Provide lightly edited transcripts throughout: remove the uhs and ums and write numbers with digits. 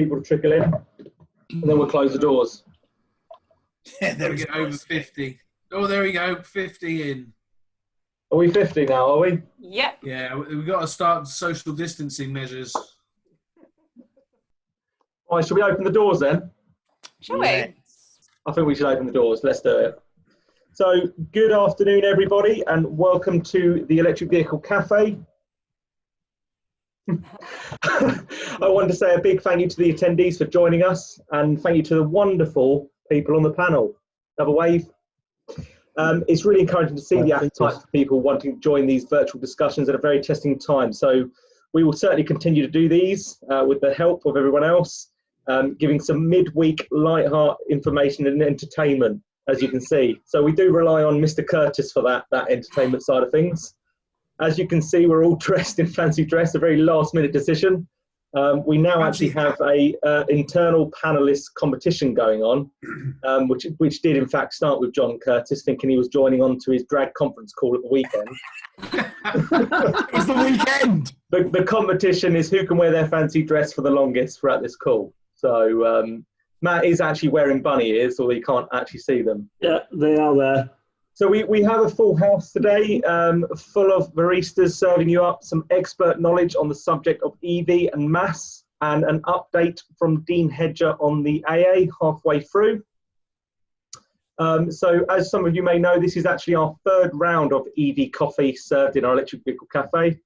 people to trickle in, and then we'll close the doors. Yeah, there we go, over 50. Oh, there we go, 50 in. Are we 50 now, are we? Yep. Yeah, we've got to start social distancing measures. All right, shall we open the doors then? Shall Yeah. we? I think we should open the doors. Let's do it. So, good afternoon, everybody, and welcome to the Electric Vehicle Cafe. I want to say a big thank you to the attendees for joining us, and thank you to the wonderful people on the panel. Another wave. It's really encouraging to see the appetite for people wanting to join these virtual discussions at a very testing time. So we will certainly continue to do these with the help of everyone else, giving some midweek light-heart information and entertainment, as you can see. So we do rely on Mr. Curtis for that entertainment side of things. As you can see, we're all dressed in fancy dress, a very last-minute decision. We now actually have a internal panelist competition going on, which did in fact start with John Curtis thinking he was joining on to his drag conference call at the weekend. It's the weekend! The competition is who can wear their fancy dress for the longest throughout this call. So Matt is actually wearing bunny ears, although you can't actually see them. Yeah, they are there. So we have a full house today, full of baristas serving you up some expert knowledge on the subject of Evey and MaaS, and an update from Dean Hedger on the AA halfway through. So as some of you may know, this is actually our third round of Evey coffee served in our Electric Vehicle Cafe.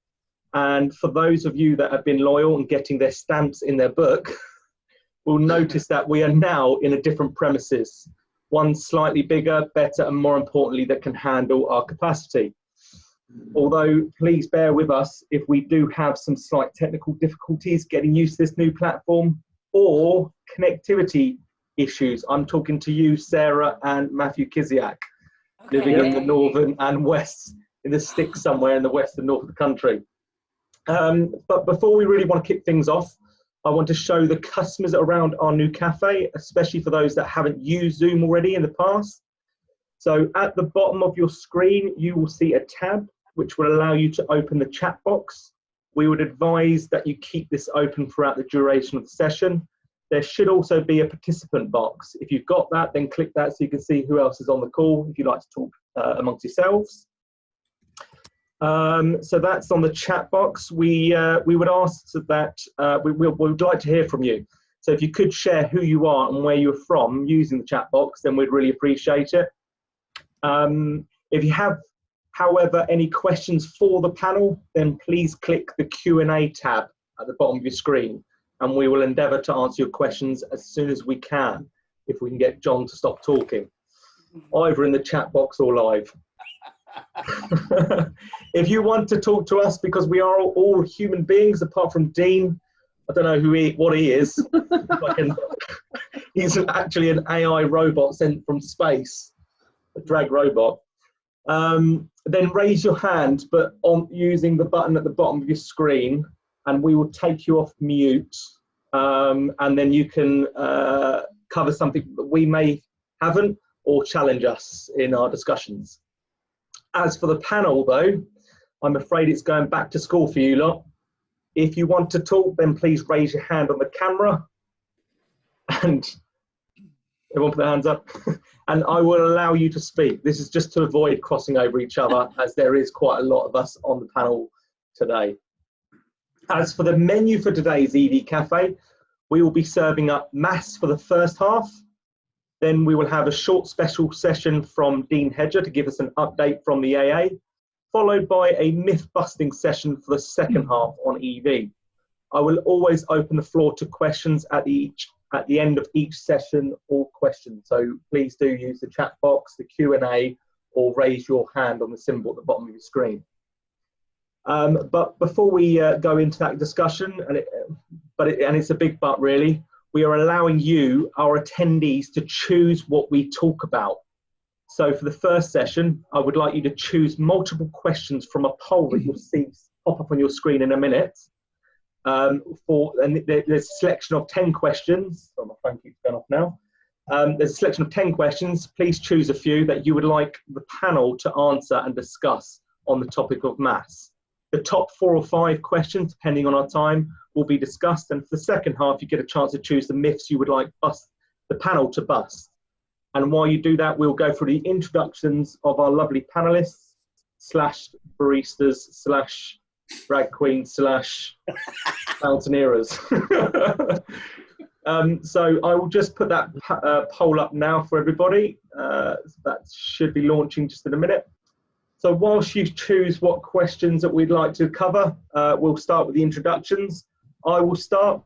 And for those of you that have been loyal and getting their stamps in their book, will notice that we are now in a different premises. One slightly bigger, better, and more importantly, that can handle our capacity. Although, please bear with us if we do have some slight technical difficulties getting used to this new platform or connectivity issues. I'm talking to you, Sara and Mathew Kiziuk, living in the northern and west, in the sticks somewhere in the west and north of the country. But before we really want to kick things off, I want to show the customers around our new cafe, especially for those that haven't used Zoom already in the past. So at the bottom of your screen, you will see a tab which will allow you to open the chat box. We would advise that you keep this open throughout the duration of the session. There should also be a participant box. If you've got that, then click that so you can see who else is on the call if you'd like to talk amongst yourselves. So that's on the chat box. We would ask that we would like to hear from you. So if you could share who you are and where you're from using the chat box, then we'd really appreciate it. If you have, however, any questions for the panel, then please click the Q&A tab at the bottom of your screen, and we will endeavour to answer your questions as soon as we can, if we can get John to stop talking, either in the chat box or live. If you want to talk to us, because we are all human beings apart from Dean, I don't know what he is. He's actually an AI robot sent from space, a drag robot. Then raise your hand, but using the button at the bottom of your screen, and we will take you off mute, and then you can cover something that we may haven't or challenge us in our discussions. As for the panel, though, I'm afraid it's going back to school for you lot. If you want to talk, then please raise your hand on the camera. And everyone put their hands up. And I will allow you to speak. This is just to avoid crossing over each other, as there is quite a lot of us on the panel today. As for the menu for today's Evey Cafe, we will be serving up MaaS for the first half. Then we will have a short special session from Dean Hedger to give us an update from the AA, followed by a myth-busting session for the second half on Evey. I will always open the floor to questions at the end of each session or question. So please do use the chat box, the Q&A, or raise your hand on the symbol at the bottom of your screen. But before we go into that discussion, and it's a big but really, we are allowing you, our attendees, to choose what we talk about. So for the first session, I would like you to choose multiple questions from a poll that you'll see pop up on your screen in a minute. And there's a selection of 10 questions. Oh, my phone keeps going off now. There's a selection of 10 questions. Please choose a few that you would like the panel to answer and discuss on the topic of MaaS. The top 4 or 5 questions, depending on our time, will be discussed. And for the second half, you get a chance to choose the myths you would like the panel to bust. And while you do that, we'll go through the introductions of our lovely panelists / baristas / drag queens / mountaineerers. So I will just put that poll up now for everybody. That should be launching just in a minute. So whilst you choose what questions that we'd like to cover, we'll start with the introductions. I will start.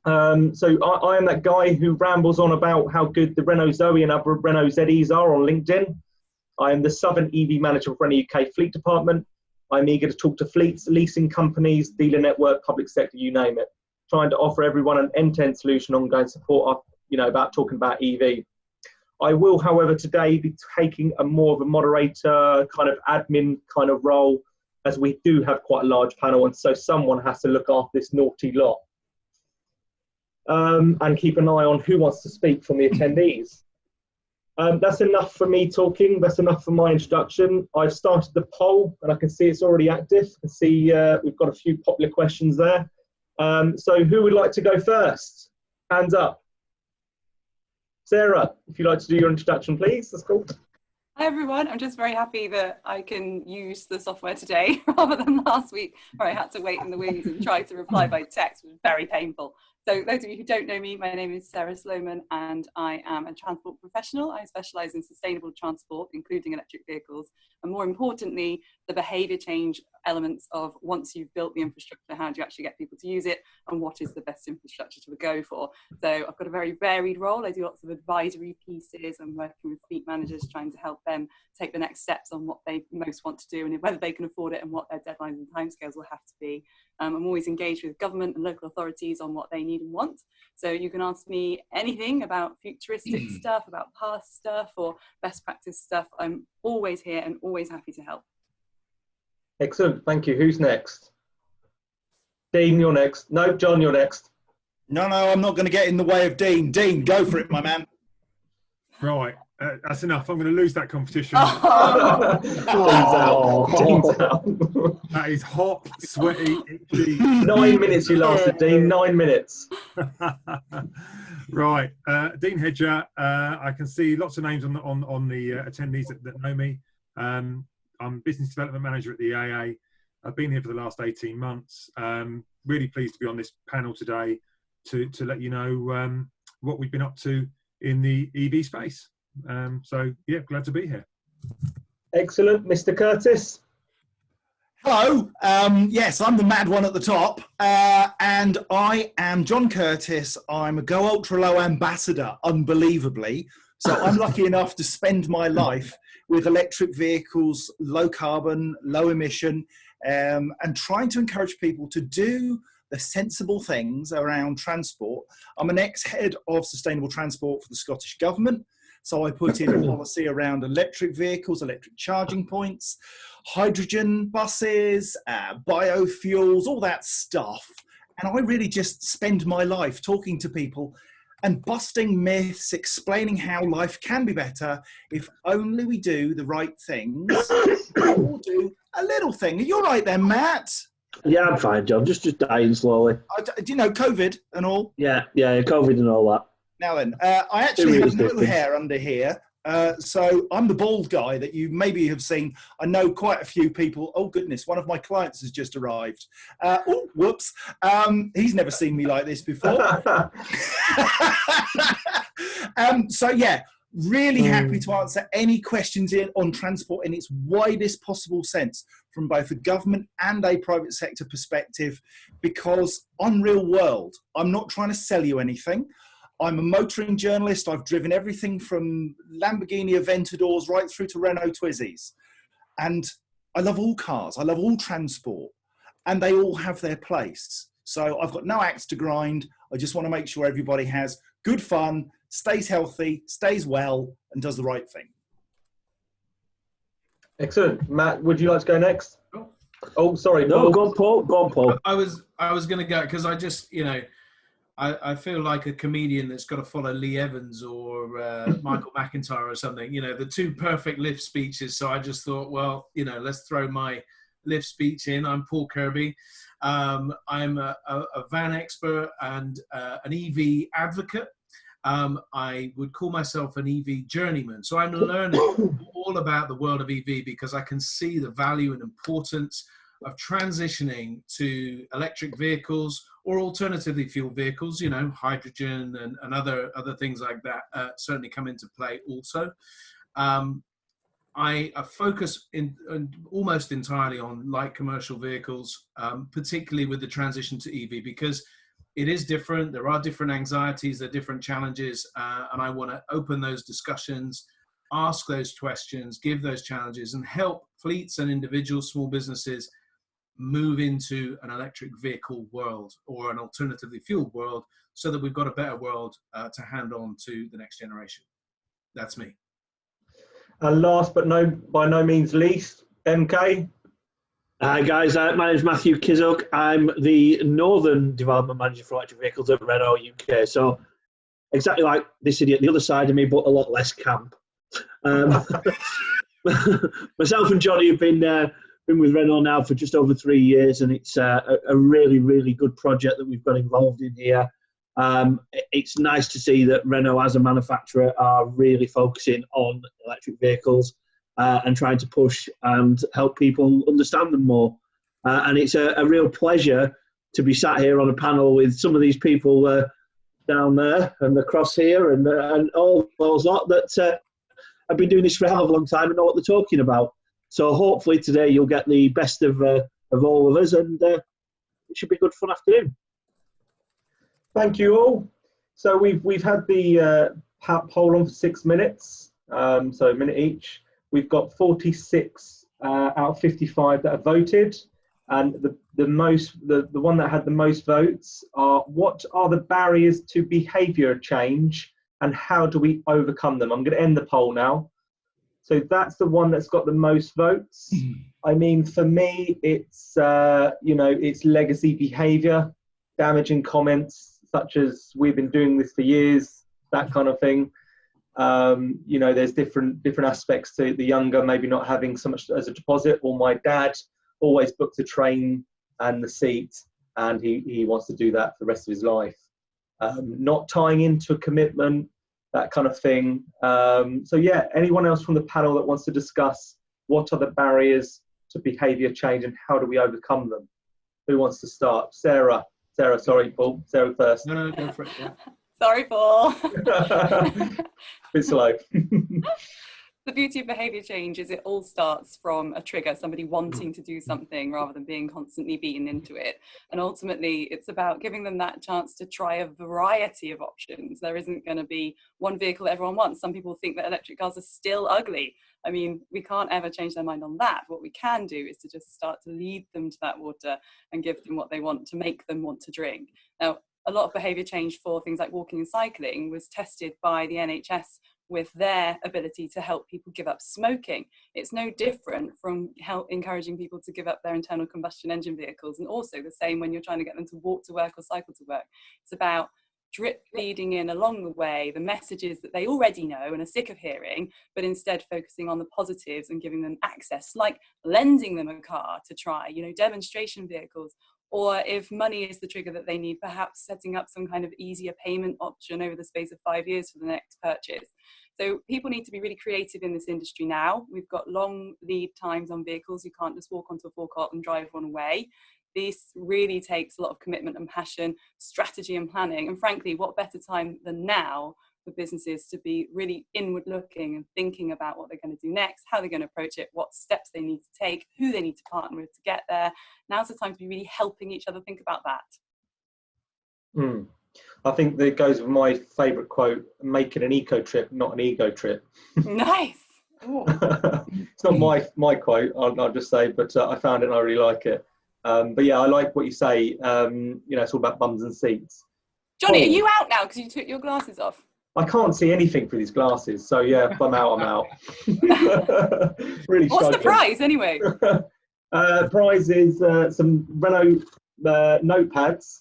So I am that guy who rambles on about how good the Renault Zoe and other Renault ZEs are on LinkedIn. I am the Southern EV Manager for Renault UK Fleet Department. I'm eager to talk to fleets, leasing companies, dealer network, public sector, you name it. Trying to offer everyone an end-to-end solution, ongoing support, about talking about EV. I will, however, today be taking a more of a moderator kind of admin kind of role, as we do have quite a large panel, and so someone has to look after this naughty lot. And keep an eye on who wants to speak from the attendees. That's enough for me talking. That's enough for my introduction. I've started the poll, and I can see it's already active. I can see we've got a few popular questions there. So who would like to go first? Hands up. Sarah, if you'd like to do your introduction, please. That's cool. Hi everyone, I'm just very happy that I can use the software today rather than last week where I had to wait in the wings and try to reply by text, which was very painful. So those of you who don't know me, my name is Sara Sloman and I am a transport professional. I specialise in sustainable transport, including electric vehicles, and more importantly, the behaviour change elements of once you've built the infrastructure, how do you actually get people to use it and what is the best infrastructure to go for. So I've got a very varied role. I do lots of advisory pieces. I'm working with fleet managers, trying to help them take the next steps on what they most want to do and whether they can afford it and what their deadlines and timescales will have to be. I'm always engaged with government and local authorities on what they need and want. So you can ask me anything about futuristic stuff, about past stuff or best practice stuff. I'm always here and always happy to help. Excellent, thank you. Who's next? Dean, you're next. No, John, you're next. No, I'm not going to get in the way of Dean. Dean, go for it, my man. Right, that's enough. I'm going to lose that competition. Dean's out. That is hot, sweaty, itchy. 9 minutes you lasted, Dean. 9 minutes. Right, Dean Hedger. I can see lots of names on the attendees that know me. I'm Business Development Manager at the AA. I've been here for the last 18 months. Really pleased to be on this panel today to let you know what we've been up to in the EV space. So, yeah, glad to be here. Excellent. Mr. Curtis? Hello. Yes, I'm the mad one at the top. And I am John Curtis. I'm a Go Ultra Low ambassador, unbelievably. So I'm lucky enough to spend my life with electric vehicles, low carbon, low emission, and trying to encourage people to do the sensible things around transport. I'm an ex-head of sustainable transport for the Scottish Government. So I put in policy around electric vehicles, electric charging points, hydrogen buses, biofuels, all that stuff. And I really just spend my life talking to people and busting myths, explaining how life can be better if only we do the right things or do a little thing. Are you all right then, Matt? Yeah, I'm fine, John. Just dying slowly. Do you know COVID and all? Yeah, COVID and all that. Now then, I actually have no hair under here. So I'm the bald guy that you maybe have seen. I know quite a few people. Oh, goodness, one of my clients has just arrived. Oh, whoops. He's never seen me like this before. So, yeah, really happy to answer any questions on transport in its widest possible sense from both a government and a private sector perspective, because on real world, I'm not trying to sell you anything. I'm a motoring journalist. I've driven everything from Lamborghini Aventadors right through to Renault Twizzys. And I love all cars. I love all transport. And they all have their place. So I've got no axe to grind. I just want to make sure everybody has good fun, stays healthy, stays well, and does the right thing. Excellent. Matt, would you like to go next? Oh, sorry. No, go on, Paul. Go on, Paul. I was going to go because I just, I feel like a comedian that's got to follow Lee Evans or Michael McIntyre or something, the two perfect lift speeches. So I just thought, well, let's throw my live speech in. I'm Paul Kirby. I'm a van expert and an EV advocate. I would call myself an EV journeyman. So I'm learning all about the world of EV because I can see the value and importance of transitioning to electric vehicles or alternatively fueled vehicles, you know, hydrogen and other things like that certainly come into play also. I focus almost entirely on light commercial vehicles, particularly with the transition to EV, because it is different. There are different anxieties, there are different challenges, and I want to open those discussions, ask those questions, give those challenges, and help fleets and individuals, small businesses, move into an electric vehicle world or an alternatively fueled world so that we've got a better world to hand on to the next generation. That's me. And last but by no means least, MK. Hi guys, my name is Mathew Kiziuk. I'm the Northern Development Manager for Electric Vehicles at Renault UK. So exactly like this idiot, the other side of me, but a lot less camp. Myself and Jonny have been with Renault now for just over 3 years, and it's a really, really good project that we've got involved in here. It's nice to see that Renault as a manufacturer are really focusing on electric vehicles and trying to push and help people understand them more. And it's a real pleasure to be sat here on a panel with some of these people down there and across here and all those lot that have been doing this for a hell of a long time and know what they're talking about. So hopefully today you'll get the best of all of us, and it should be a good fun afternoon. Thank you all. So we've had the poll on for 6 minutes, so a minute each. We've got 46 out of 55 that have voted, and the one that had the most votes are: what are the barriers to behaviour change, and how do we overcome them? I'm going to end the poll now. So that's the one that's got the most votes. I mean, for me, it's it's legacy behaviour, damaging comments such as "we've been doing this for years," that kind of thing. There's different aspects to the younger maybe not having so much as a deposit, or my dad always booked a train and the seat, and he wants to do that for the rest of his life. Not tying into a commitment, that kind of thing. So yeah, anyone else from the panel that wants to discuss what are the barriers to behaviour change and how do we overcome them? Who wants to start? Sarah, sorry, Paul. Sarah first. No, go for it. Yeah. Sorry, Paul. Bit slow. The beauty of behaviour change is it all starts from a trigger, somebody wanting to do something rather than being constantly beaten into it. And ultimately, it's about giving them that chance to try a variety of options. There isn't going to be one vehicle everyone wants. Some people think that electric cars are still ugly. I mean, we can't ever change their mind on that. What we can do is to just start to lead them to that water and give them what they want to make them want to drink. Now, a lot of behaviour change for things like walking and cycling was tested by the NHS with their ability to help people give up smoking. It's no different from encouraging people to give up their internal combustion engine vehicles, and also the same when you're trying to get them to walk to work or cycle to work. It's about drip feeding in along the way the messages that they already know and are sick of hearing, but instead focusing on the positives and giving them access, like lending them a car to try, demonstration vehicles. Or if money is the trigger that they need, perhaps setting up some kind of easier payment option over the space of 5 years for the next purchase. So people need to be really creative in this industry now. We've got long lead times on vehicles. You can't just walk onto a forecourt and drive one away. This really takes a lot of commitment and passion, strategy and planning. And frankly, what better time than now for businesses to be really inward looking and thinking about what they're going to do next, how they're going to approach it, what steps they need to take, who they need to partner with to get there. Now's the time to be really helping each other think about that. I think that goes with my favourite quote: make it an eco trip, not an ego trip. Nice. It's not my quote, I'll just say, but I found it and I really like it. But yeah, I like what you say. It's all about bums and seats. Jonny, are you out now because you took your glasses off? I can't see anything through these glasses, so yeah, if I'm out, I'm out. Really. What's the prize anyway? Prize is some Renault notepads.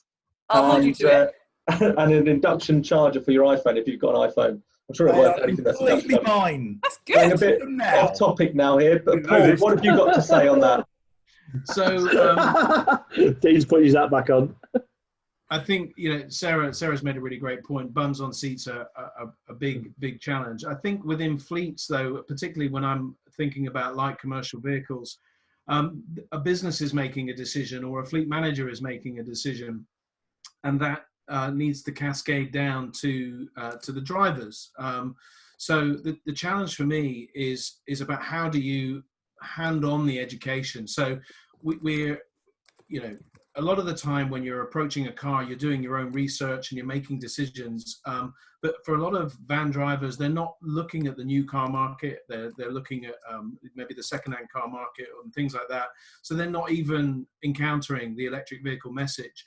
I'll hold you to it. And an induction charger for your iPhone if you've got an iPhone. I'm sure it works. Anything that's completely mine. That's good. Going a bit off topic now here, but Paul, what have you got to say on that? So Dean's put his hat back on. I think, Sarah's made a really great point. Bums on seats are a big challenge. I think within fleets, though, particularly when I'm thinking about light commercial vehicles, a business is making a decision or a fleet manager is making a decision, and that needs to cascade down to the drivers. So the challenge for me is about how do you hand on the education. So we're a lot of the time when you're approaching a car, you're doing your own research and you're making decisions. But for a lot of van drivers, they're not looking at the new car market. They're looking at maybe the second-hand car market and things like that. So they're not even encountering the electric vehicle message.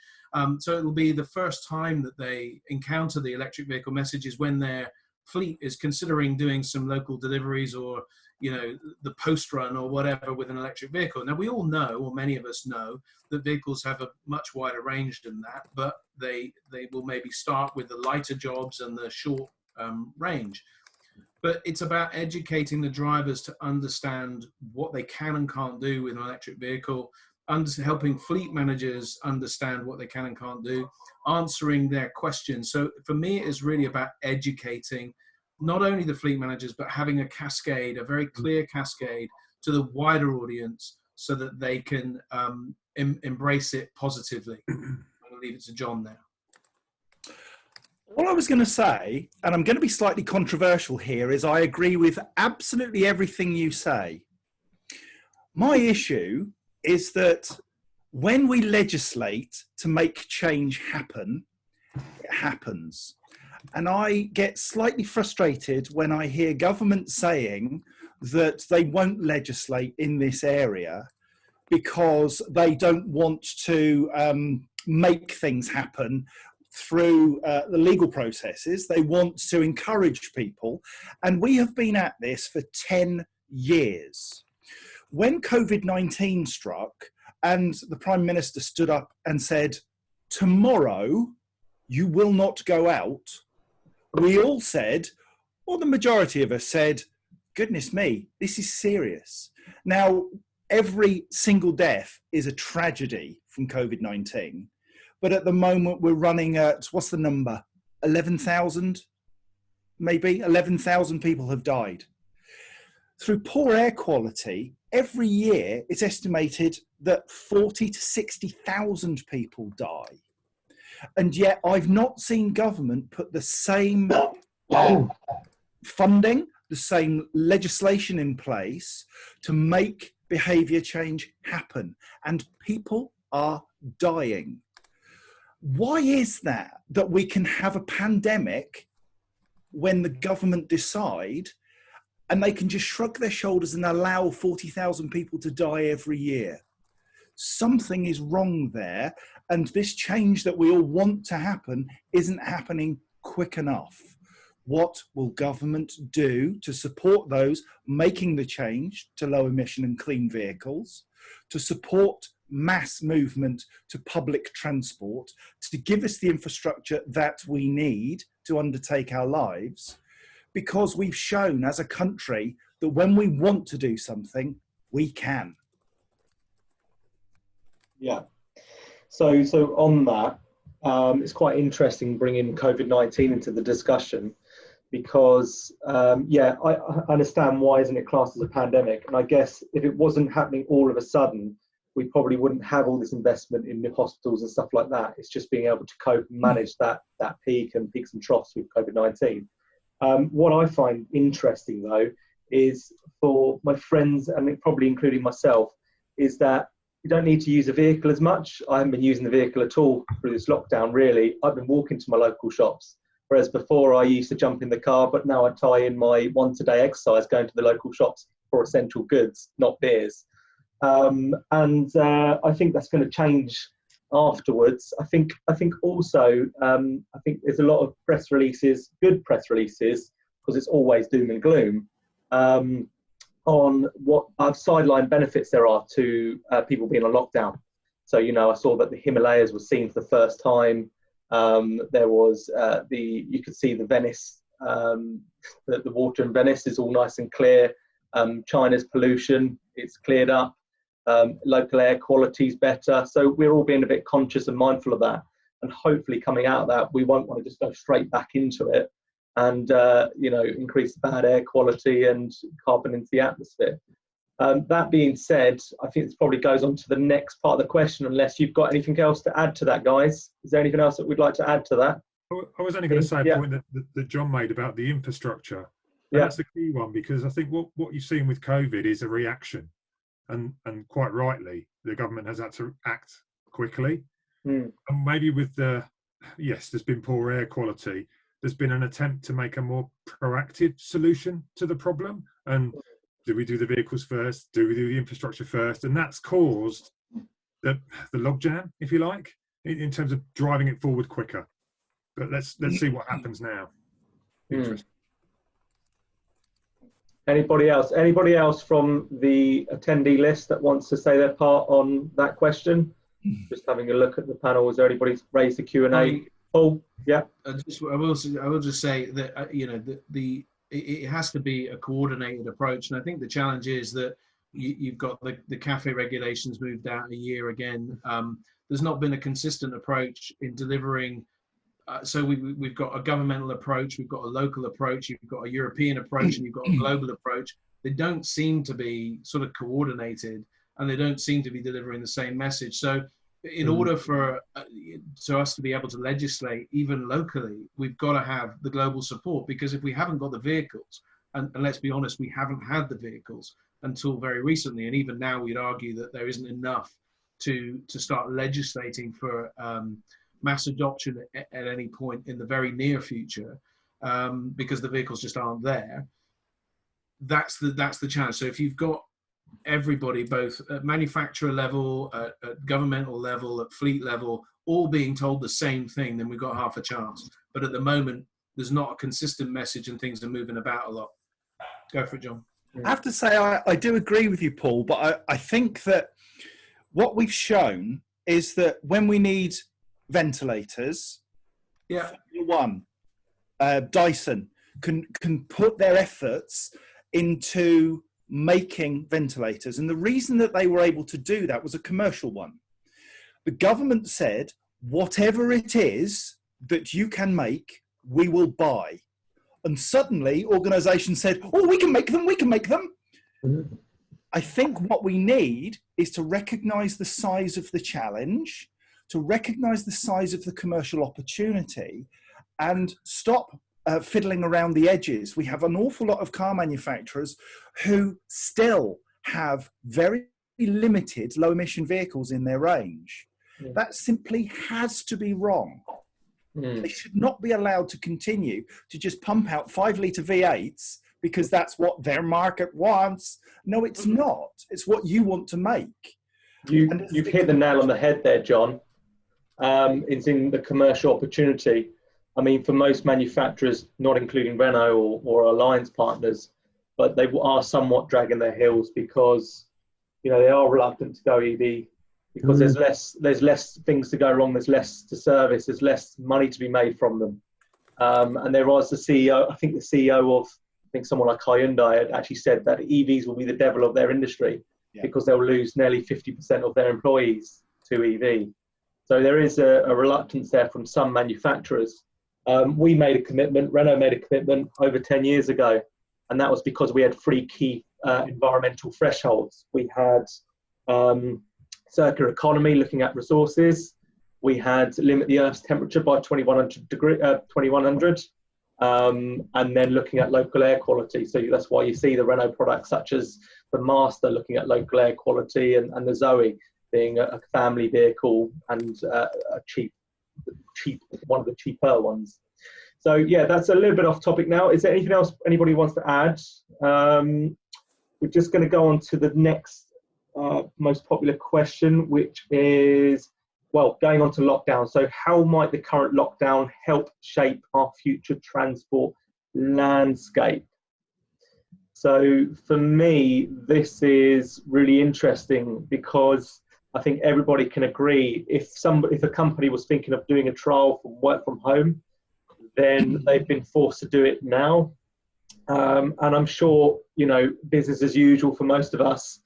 So it'll be the first time that they encounter the electric vehicle message is when their fleet is considering doing some local deliveries or the post run or whatever with an electric vehicle. Now we all know, or many of us know, that vehicles have a much wider range than that, but they will maybe start with the lighter jobs and the short range. But it's about educating the drivers to understand what they can and can't do with an electric vehicle, helping fleet managers understand what they can and can't do, answering their questions. So for me, it is really about educating not only the fleet managers, but having a cascade, a very clear cascade to the wider audience so that they can embrace it positively. I'm going to leave it to John now. All I was going to say, and I'm going to be slightly controversial here, is I agree with absolutely everything you say. My issue is that when we legislate to make change happen, it happens. And I get slightly frustrated when I hear government saying that they won't legislate in this area because they don't want to make things happen through the legal processes. They want to encourage people. And we have been at this for 10 years. When COVID-19 struck and the Prime Minister stood up and said, tomorrow you will not go out, we all said, or the majority of us said, goodness me, this is serious. Now, every single death is a tragedy from COVID-19. But at the moment, we're running at, what's the number? 11,000? Maybe 11,000 people have died. Through poor air quality, every year it's estimated that 40 to 60,000 people die. And yet I've not seen government put the same funding, the same legislation in place to make behaviour change happen. And people are dying. Why is that we can have a pandemic when the government decide and they can just shrug their shoulders and allow 40,000 people to die every year? Something is wrong there, and this change that we all want to happen isn't happening quick enough. What will government do to support those making the change to low emission and clean vehicles, to support mass movement to public transport, to give us the infrastructure that we need to undertake our lives? Because we've shown as a country that when we want to do something, we can. Yeah. So on that, it's quite interesting bringing COVID-19 into the discussion because, I understand why isn't it classed as a pandemic? And I guess if it wasn't happening all of a sudden, we probably wouldn't have all this investment in the hospitals and stuff like that. It's just being able to cope and manage that peak and peaks and troughs with COVID-19. What I find interesting, though, is for my friends, and probably including myself, is that you don't need to use a vehicle as much. I haven't been using the vehicle at all through this lockdown, really. I've been walking to my local shops, whereas before I used to jump in the car, but now I tie in my once-a-day exercise going to the local shops for essential goods, not beers. I think that's going to change afterwards. I think also, I think there's a lot of press releases, good press releases, because it's always doom and gloom, on what sideline benefits there are to people being on lockdown. So, I saw that the Himalayas was seen for the first time. There was you could see the Venice, the water in Venice is all nice and clear. China's pollution, it's cleared up. local air quality is better. So we're all being a bit conscious and mindful of that. And hopefully coming out of that, we won't want to just go straight back into it and, increase bad air quality and carbon into the atmosphere. That being said, I think this probably goes on to the next part of the question, unless you've got anything else to add to that, guys. Is there anything else that we'd like to add to that? I was only going to say a point that John made about the infrastructure. And that's the key one, because I think what you've seen with COVID is a reaction. And quite rightly, the government has had to act quickly. And maybe with there's been poor air quality. There's been an attempt to make a more proactive solution to the problem. And do we do the vehicles first? Do we do the infrastructure first? And that's caused the logjam, if you like, in terms of driving it forward quicker. But let's see what happens now. Interesting. Anybody else? Anybody else from the attendee list that wants to say their part on that question? Just having a look at the panel. Is there anybody raised the Q&A? Paul? Yeah. I will just say that it has to be a coordinated approach, and I think the challenge is that you've got the Café regulations moved out a year again. There's not been a consistent approach in delivering. So we've got a governmental approach, we've got a local approach, you've got a European approach, and you've got a global approach. They don't seem to be sort of coordinated, and they don't seem to be delivering the same message. So in order for us to be able to legislate, even locally, we've got to have the global support, because if we haven't got the vehicles, and let's be honest, we haven't had the vehicles until very recently, and even now we'd argue that there isn't enough to start legislating for mass adoption at any point in the very near future, because the vehicles just aren't there. That's the challenge. So if you've got everybody, both at manufacturer level, at governmental level, at fleet level, all being told the same thing, then we've got half a chance. But at the moment, there's not a consistent message, and things are moving about a lot. Go for it, John. I have to say, I do agree with you, Paul, but I think that what we've shown is that when we need ventilators, Dyson can put their efforts into making ventilators, and the reason that they were able to do that was a commercial one. The government said, whatever it is that you can make, we will buy. And suddenly organizations said, oh, we can make them. I think what we need is to recognize the size of the challenge, to recognize the size of the commercial opportunity, and stop fiddling around the edges. We have an awful lot of car manufacturers who still have very limited low emission vehicles in their range. That simply has to be wrong. They should not be allowed to continue to just pump out 5-litre V8s because that's what their market wants. No, it's not. It's what you want to make. You've hit the nail on the head there, John. It's in the commercial opportunity. I mean, for most manufacturers, not including Renault or alliance partners, but they are somewhat dragging their heels because, they are reluctant to go EV because there's less things to go wrong, there's less to service, there's less money to be made from them. And there was the CEO, I think the CEO of, someone like Hyundai had actually said that EVs will be the devil of their industry because they'll lose nearly 50% of their employees to EV. So there is a reluctance there from some manufacturers. We made a commitment, Renault made a commitment over 10 years ago, and that was because we had 3 key environmental thresholds. We had circular economy, looking at resources. We had limit the Earth's temperature by 2100, and then looking at local air quality. So that's why you see the Renault products such as the MaaS, they're looking at local air quality, and the Zoe being a family vehicle and a cheap, one of the cheaper ones. So yeah, that's a little bit off topic now. Is there anything else anybody wants to add? We're just going to go on to the next most popular question, which is, well, going on to lockdown. So how might the current lockdown help shape our future transport landscape? So for me, this is really interesting because I think everybody can agree if a company was thinking of doing a trial for work from home, then they've been forced to do it now. And I'm sure, business as usual for most of us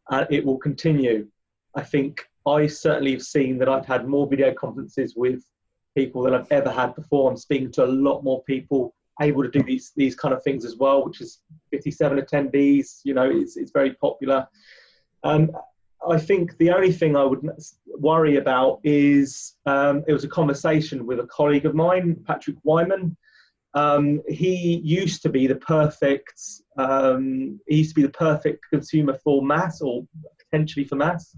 and it will continue. I think I certainly have seen that I've had more video conferences with people than I've ever had before. I'm speaking to a lot more people able to do these kind of things as well, which is 57 attendees. You know, it's very popular. I think the only thing I would worry about is it was a conversation with a colleague of mine, Patrick Wyman. He used to be the perfect consumer for MaaS, or potentially for MaaS,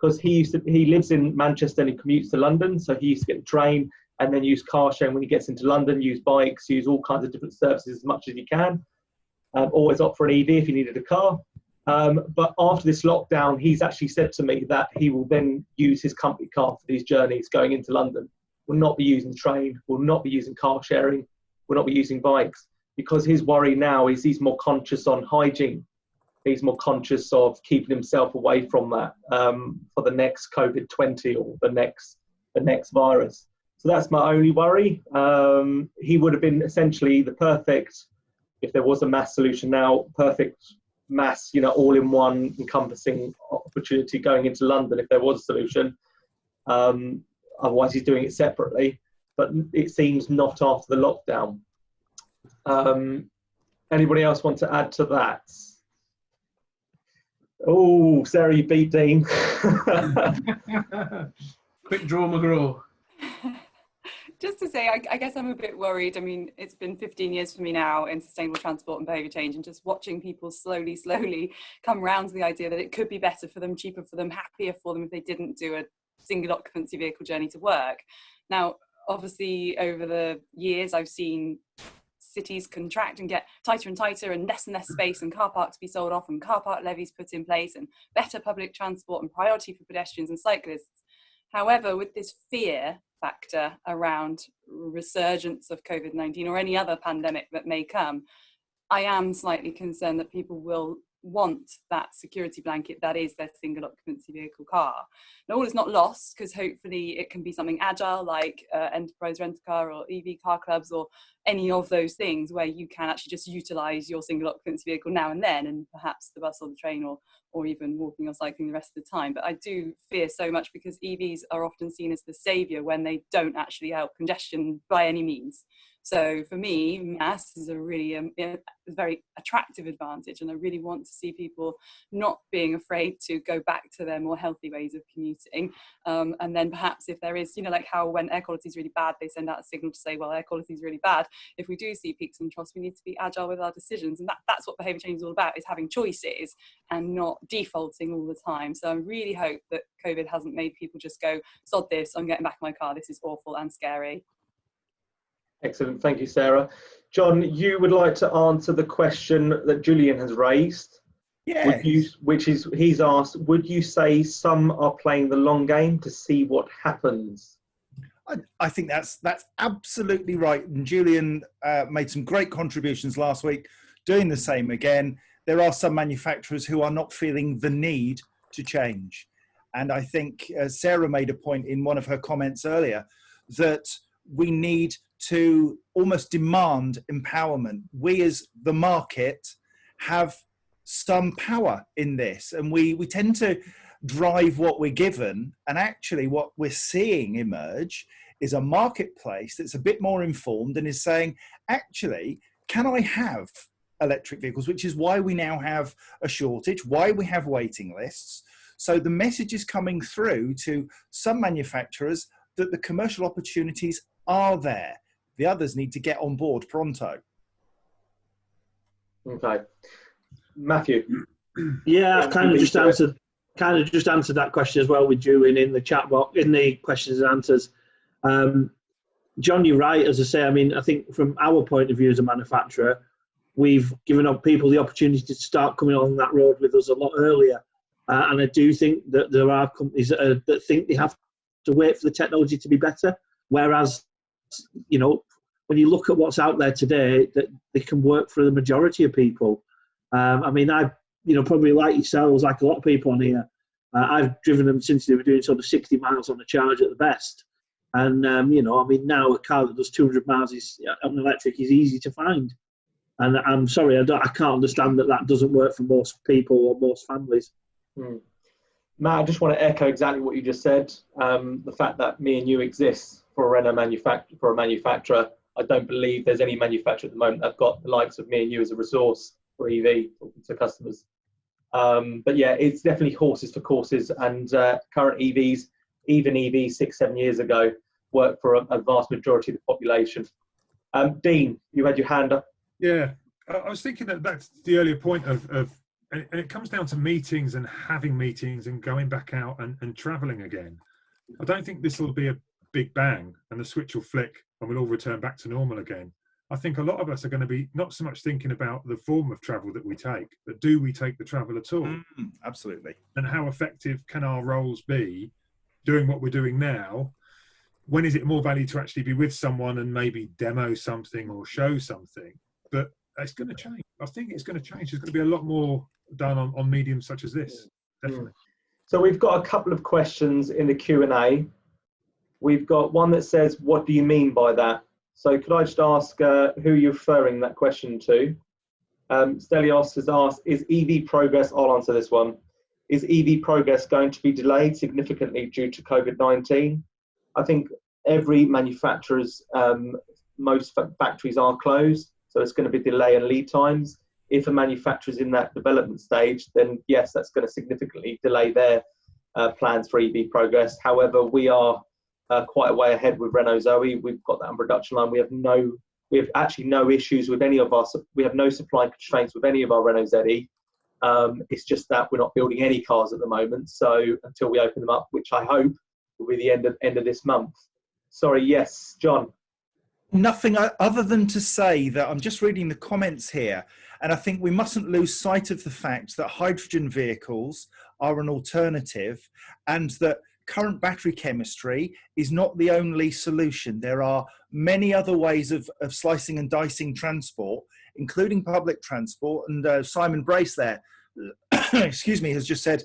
because he lives in Manchester and he commutes to London, so he used to get the train and then use car sharing when he gets into London, use bikes, use all kinds of different services as much as you can. Always opt for an EV if you needed a car. But after this lockdown, he's actually said to me that he will then use his company car for these journeys going into London. Will not be using the train, will not be using car sharing, will not be using bikes, because his worry now is he's more conscious on hygiene. He's more conscious of keeping himself away from that for the next COVID-20 or the next virus. So that's my only worry. He would have been essentially the perfect, if there was a MaaS solution now, perfect MaaS, you know, all-in-one encompassing opportunity going into London if there was a solution. Otherwise, he's doing it separately. But it seems not after the lockdown. Anybody else want to add to that? Oh, Sarah, you beat Dean. Quick draw, McGraw. Just to say, I guess I'm a bit worried. I mean, it's been 15 years for me now in sustainable transport and behaviour change, and just watching people slowly come around to the idea that it could be better for them, cheaper for them, happier for them if they didn't do a single occupancy vehicle journey to work. Now, obviously, over the years, I've seen cities contract and get tighter and tighter, and less space, and car parks be sold off, and car park levies put in place, and better public transport and priority for pedestrians and cyclists. However, with this fear factor around resurgence of COVID-19 or any other pandemic that may come, I am slightly concerned that people will want that security blanket that is their single occupancy vehicle car. Now, all is not lost, because hopefully it can be something agile like enterprise rent-a-car or EV car clubs or any of those things where you can actually just utilise your single occupancy vehicle now and then, and perhaps the bus or the train or even walking or cycling the rest of the time. But I do fear so much, because EVs are often seen as the saviour when they don't actually help congestion by any means. So for me, MaaS is a really a very attractive advantage, and I really want to see people not being afraid to go back to their more healthy ways of commuting. And then perhaps if there is, you know, like how when air quality is really bad, they send out a signal to say, well, air quality is really bad. If we do see peaks and troughs, we need to be agile with our decisions. And that's what behaviour change is all about, is having choices and not defaulting all the time. So I really hope that COVID hasn't made people just go, sod this, I'm getting back in my car, this is awful and scary. Excellent, thank you, Sarah. John, you would like to answer the question that Julian has raised. Yes. He's asked, would you say some are playing the long game to see what happens? I think that's absolutely right. And Julian made some great contributions last week, doing the same again. There are some manufacturers who are not feeling the need to change. And I think Sarah made a point in one of her comments earlier that we need to almost demand empowerment. We as the market have some power in this, and we tend to drive what we're given, and actually what we're seeing emerge is a marketplace that's a bit more informed and is saying, actually, can I have electric vehicles, which is why we now have a shortage, why we have waiting lists. So the message is coming through to some manufacturers that the commercial opportunities are there. The others need to get on board pronto. Okay. Mathew. Yeah, I've kind of just answered that question as well with Julian in the chat box, in the questions and answers. John, you're right. As I say, I mean, I think from our point of view as a manufacturer, we've given up people the opportunity to start coming on that road with us a lot earlier. And I do think that there are companies that think they have to wait for the technology to be better. Whereas, you know, when you look at what's out there today, that they can work for the majority of people. I mean, probably like yourselves, like a lot of people on here, I've driven them since they were doing sort of 60 miles on a charge at the best. And, now a car that does 200 miles on electric is easy to find. And I'm sorry, I can't understand that doesn't work for most people or most families. Matt, I just want to echo exactly what you just said. The fact that me and you exist for a Renault manufacturer, I don't believe there's any manufacturer at the moment that's got the likes of me and you as a resource for EV talking to customers. But yeah, it's definitely horses for courses, and current EVs, even EVs 6-7 years ago, work for a vast majority of the population. Dean, you had your hand up. Yeah, I was thinking that that's the earlier point of and it comes down to meetings and having meetings and going back out and traveling again. I don't think this will be a big bang and the switch will flick and we'll all return back to normal again. I think a lot of us are going to be not so much thinking about the form of travel that we take, but do we take the travel at all? Absolutely. And how effective can our roles be doing what we're doing now? When is it more value to actually be with someone and maybe demo something or show something? But it's going to change. I think it's going to change. There's going to be a lot more done on mediums such as this. Definitely. So we've got a couple of questions in the Q&A. We've got one that says, what do you mean by that? So could I just ask who you're referring that question to? Stelios has asked, is EV progress, I'll answer this one, is EV progress going to be delayed significantly due to COVID-19? I think every manufacturer's, most factories are closed, so it's going to be delay and lead times. If a manufacturer is in that development stage, then yes, that's going to significantly delay their plans for EV progress. However, we are quite a way ahead with Renault Zoe. We've got that on production line. We have actually no issues with any of we have no supply constraints with any of our Renault ZE. It's just that we're not building any cars at the moment. So until we open them up, which I hope will be the end of this month. Sorry, yes, John. Nothing other than to say that I'm just reading the comments here, and I think we mustn't lose sight of the fact that hydrogen vehicles are an alternative, and that current battery chemistry is not the only solution. There are many other ways of slicing and dicing transport, including public transport, and Simon Brace there, excuse me, has just said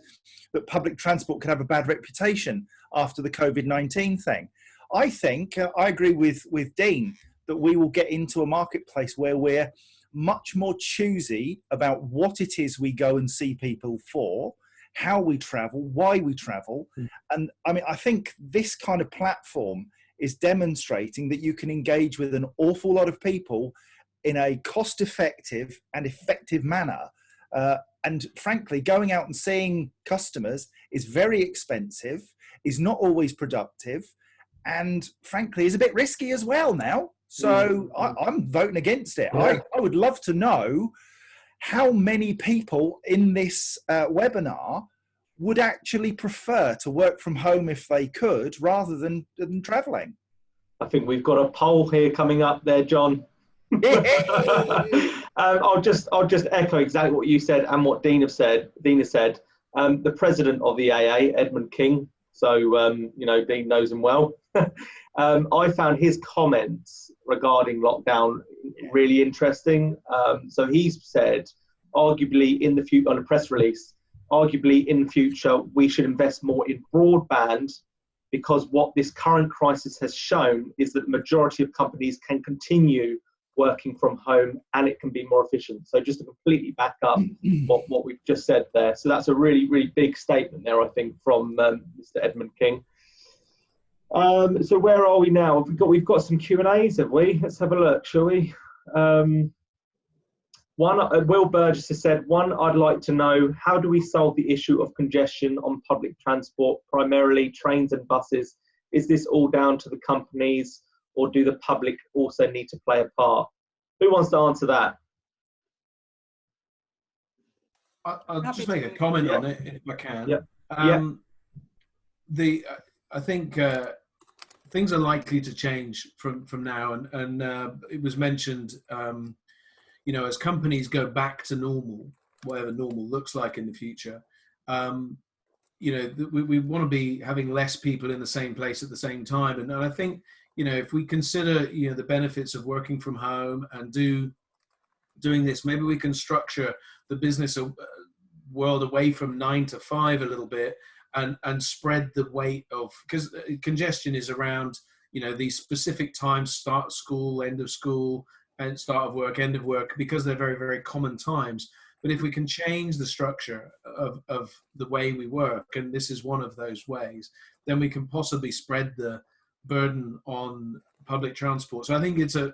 that public transport could have a bad reputation after the COVID-19 thing. I think, I agree with Dean, that we will get into a marketplace where we're much more choosy about what it is we go and see people for, how we travel, why we travel. And I mean, I think this kind of platform is demonstrating that you can engage with an awful lot of people in a cost-effective and effective manner. And frankly, going out and seeing customers is very expensive, is not always productive, and frankly is a bit risky as well now. So I'm voting against it. Yeah. I would love to know how many people in this webinar would actually prefer to work from home if they could, rather than traveling. I think we've got a poll here coming up there, John. I'll just echo exactly what you said and what Dean has said. The president of the AA, Edmund King, so you know, Dean knows him well. I found his comments regarding lockdown really interesting. So he's said, arguably in the future, on a press release, arguably in the future we should invest more in broadband, because what this current crisis has shown is that the majority of companies can continue working from home and it can be more efficient. So just to completely back up what we've just said there. So that's a really, really big statement there, I think, from Mr. Edmund King. So where are we now? We've got some Q&As, have we? Let's have a look, shall we? Will Burgess has said, I'd like to know, how do we solve the issue of congestion on public transport, primarily trains and buses? Is this all down to the companies, or do the public also need to play a part? Who wants to answer that? I'll just make a comment on it if I can. I think things are likely to change from now, and it was mentioned, you know, as companies go back to normal, whatever normal looks like in the future, you know, we want to be having less people in the same place at the same time. And I think, you know, if we consider, you know, the benefits of working from home and doing this, maybe we can structure the business world away from 9 to 5 a little bit, and spread the weight of, because congestion is around, you know, these specific times, start of school, end of school, and start of work, end of work, because they're very, very common times. But if we can change the structure of the way we work, and this is one of those ways, then we can possibly spread the burden on public transport. So I think it's a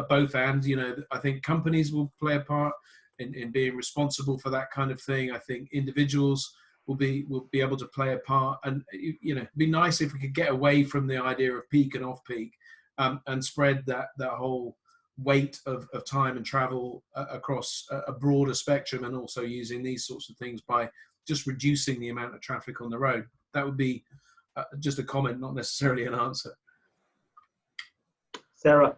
both and. You know, I think companies will play a part in being responsible for that kind of thing. I think individuals will be able to play a part, and you know, it'd be nice if we could get away from the idea of peak and off peak, and spread that whole weight of time and travel across a broader spectrum, and also using these sorts of things by just reducing the amount of traffic on the road. That would be just a comment, not necessarily an answer. Sarah?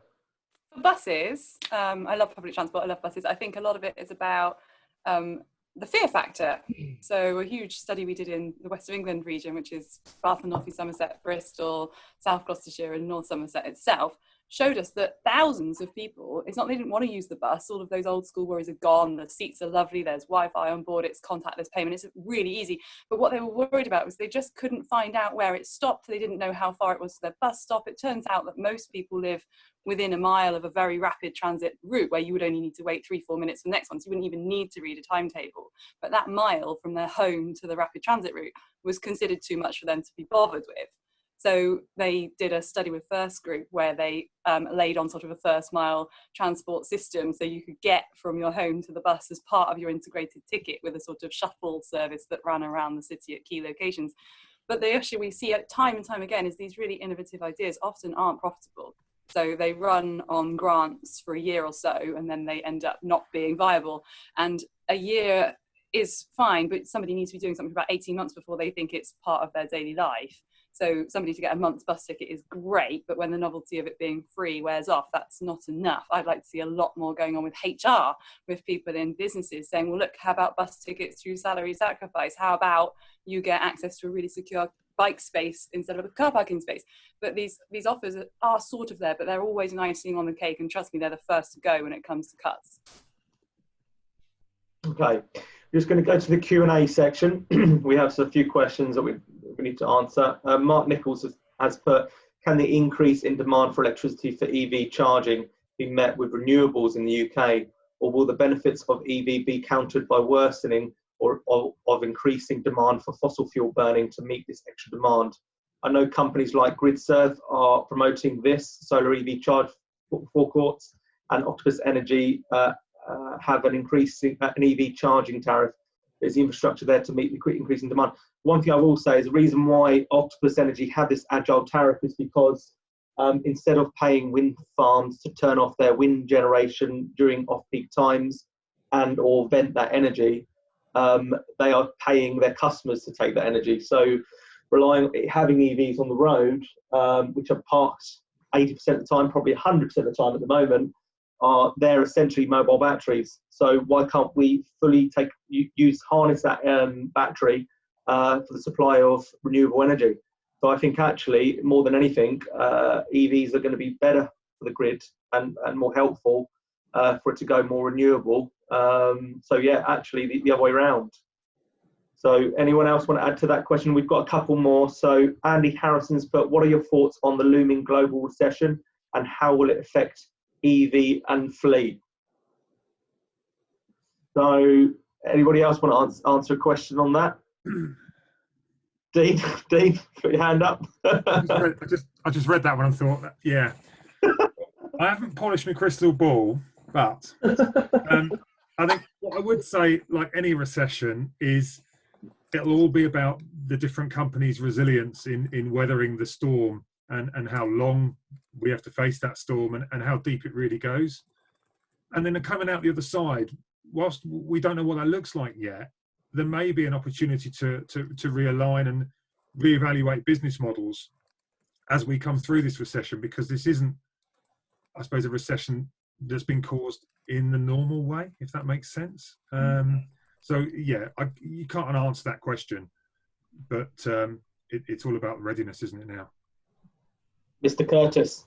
For buses, I love public transport, I love buses. I think a lot of it is about the fear factor. So a huge study we did in the West of England region, which is Bath and North East Somerset, Bristol, South Gloucestershire and North Somerset itself, showed us that thousands of people, it's not they didn't want to use the bus, all of those old school worries are gone, the seats are lovely, there's Wi-Fi on board, it's contactless payment, it's really easy. But what they were worried about was they just couldn't find out where it stopped, they didn't know how far it was to their bus stop. It turns out that most people live within a mile of a very rapid transit route where you would only need to wait 3-4 minutes for the next one, so you wouldn't even need to read a timetable. But that mile from their home to the rapid transit route was considered too much for them to be bothered with. So they did a study with First Group where they laid on sort of a first mile transport system, so you could get from your home to the bus as part of your integrated ticket with a sort of shuttle service that ran around the city at key locations. But the issue we see time and time again is these really innovative ideas often aren't profitable. So they run on grants for a year or so and then they end up not being viable. And a year is fine, but somebody needs to be doing something for about 18 months before they think it's part of their daily life. So somebody to get a month's bus ticket is great, but when the novelty of it being free wears off, that's not enough. I'd like to see a lot more going on with HR, with people in businesses saying, well, look, how about bus tickets through salary sacrifice? How about you get access to a really secure bike space instead of a car parking space? But these offers are sort of there, but they're always an icing on the cake. And trust me, they're the first to go when it comes to cuts. Okay, we're just going to go to the Q&A section. We have a few questions that we need to answer. Mark Nichols has put, can the increase in demand for electricity for EV charging be met with renewables in the UK, or will the benefits of EV be countered by worsening or of increasing demand for fossil fuel burning to meet this extra demand? I know companies like GridServe are promoting this, solar EV charge forecourts, and Octopus Energy have an EV charging tariff. There's the infrastructure there to meet the quick increase in demand. One thing I will say is the reason why Octopus Energy had this agile tariff is because instead of paying wind farms to turn off their wind generation during off-peak times and or vent that energy, they are paying their customers to take that energy. So having EVs on the road, which are parked 80% of the time, probably 100% of the time at the moment, they're essentially mobile batteries. So why can't we fully harness that battery for the supply of renewable energy? So I think actually, more than anything, EVs are going to be better for the grid and more helpful for it to go more renewable. So yeah, actually the other way around. So anyone else want to add to that question? We've got a couple more. So Andy Harrison's put, what are your thoughts on the looming global recession and how will it affect EV and fleet? So anybody else want to answer a question on that? Dean, put your hand up. I just read that one and thought, yeah. I haven't polished my crystal ball, but I think what I would say, like any recession, is it'll all be about the different companies' resilience in weathering the storm and how long we have to face that storm and how deep it really goes. And then coming out the other side, whilst we don't know what that looks like yet, there may be an opportunity to realign and reevaluate business models as we come through this recession, because this isn't, I suppose, a recession that's been caused in the normal way, if that makes sense. So yeah, you can't answer that question, but it's all about readiness, isn't it now? Mr. Curtis.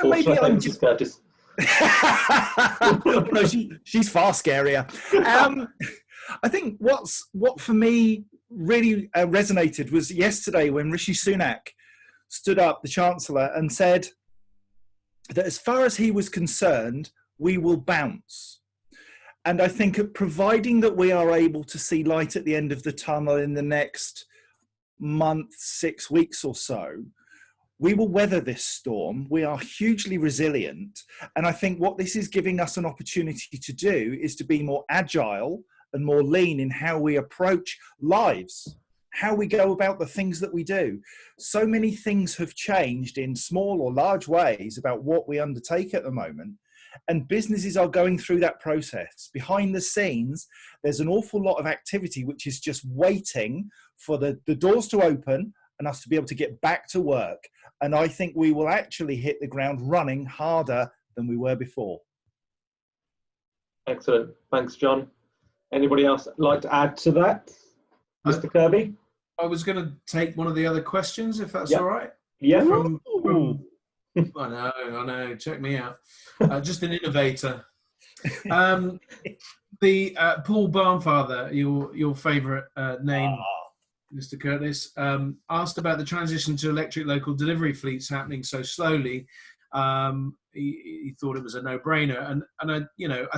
Maybe I'm just Curtis. No, she's far scarier. I think what for me really resonated was yesterday when Rishi Sunak stood up, the Chancellor, and said that as far as he was concerned, we will bounce. And I think providing that we are able to see light at the end of the tunnel in the next month, 6 weeks or so, we will weather this storm. We are hugely resilient. And I think what this is giving us an opportunity to do is to be more agile and more lean in how we approach lives, how we go about the things that we do. So many things have changed in small or large ways about what we undertake at the moment. And businesses are going through that process. Behind the scenes, there's an awful lot of activity which is just waiting for the doors to open and us to be able to get back to work. And I think we will actually hit the ground running harder than we were before. Excellent. Thanks, John. Anybody else like to add to that? Mr. Kirby? I was going to take one of the other questions, if that's Yep. all right. Yeah. I know. Check me out. Just an innovator. The Paul Barnfather, your favourite name, Mr. Curtis, asked about the transition to electric local delivery fleets happening so slowly. He thought it was a no-brainer, and I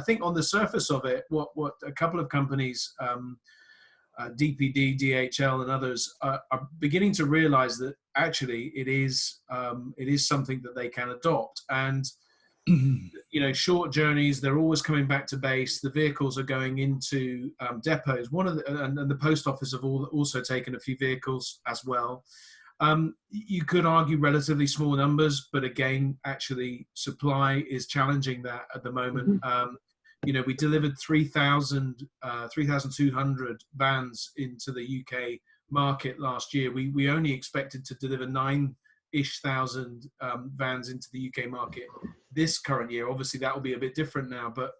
think on the surface of it, what a couple of companies, DPD, DHL, and others are beginning to realise that actually it is something that they can adopt. And short journeys, they're always coming back to base. The vehicles are going into depots. And the post office have also taken a few vehicles as well. You could argue relatively small numbers, but again, actually supply is challenging that at the moment. We delivered 3,200 vans into the UK market last year. We only expected to deliver 9,000 vans into the UK market this current year. Obviously, that will be a bit different now, but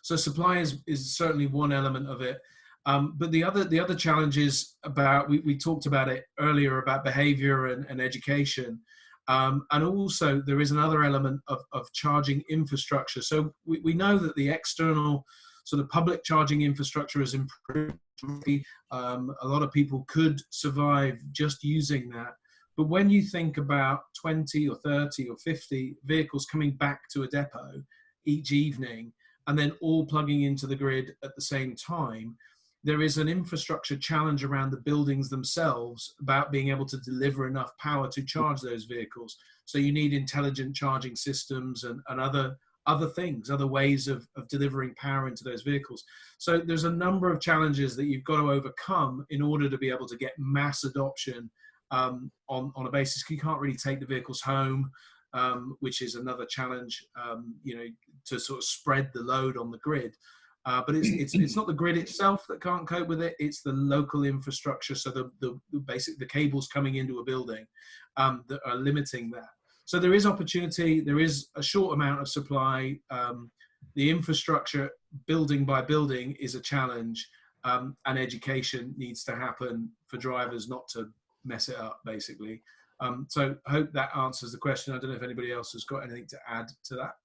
so supply is certainly one element of it. But the other challenges about, we talked about it earlier, about behaviour and education. And also there is another element of charging infrastructure. So we know that the external sort of public charging infrastructure has improved. A lot of people could survive just using that. But when you think about 20 or 30 or 50 vehicles coming back to a depot each evening and then all plugging into the grid at the same time, there is an infrastructure challenge around the buildings themselves about being able to deliver enough power to charge those vehicles. So you need intelligent charging systems and other things, other ways of delivering power into those vehicles. So there's a number of challenges that you've got to overcome in order to be able to get mass adoption on a basis. You can't really take the vehicles home, which is another challenge, to sort of spread the load on the grid. But it's not the grid itself that can't cope with it. It's the local infrastructure. So the cables coming into a building that are limiting that. So there is opportunity. There is a short amount of supply. The infrastructure, building by building, is a challenge, and education needs to happen for drivers not to mess it up, basically. So I hope that answers the question. I don't know if anybody else has got anything to add to that.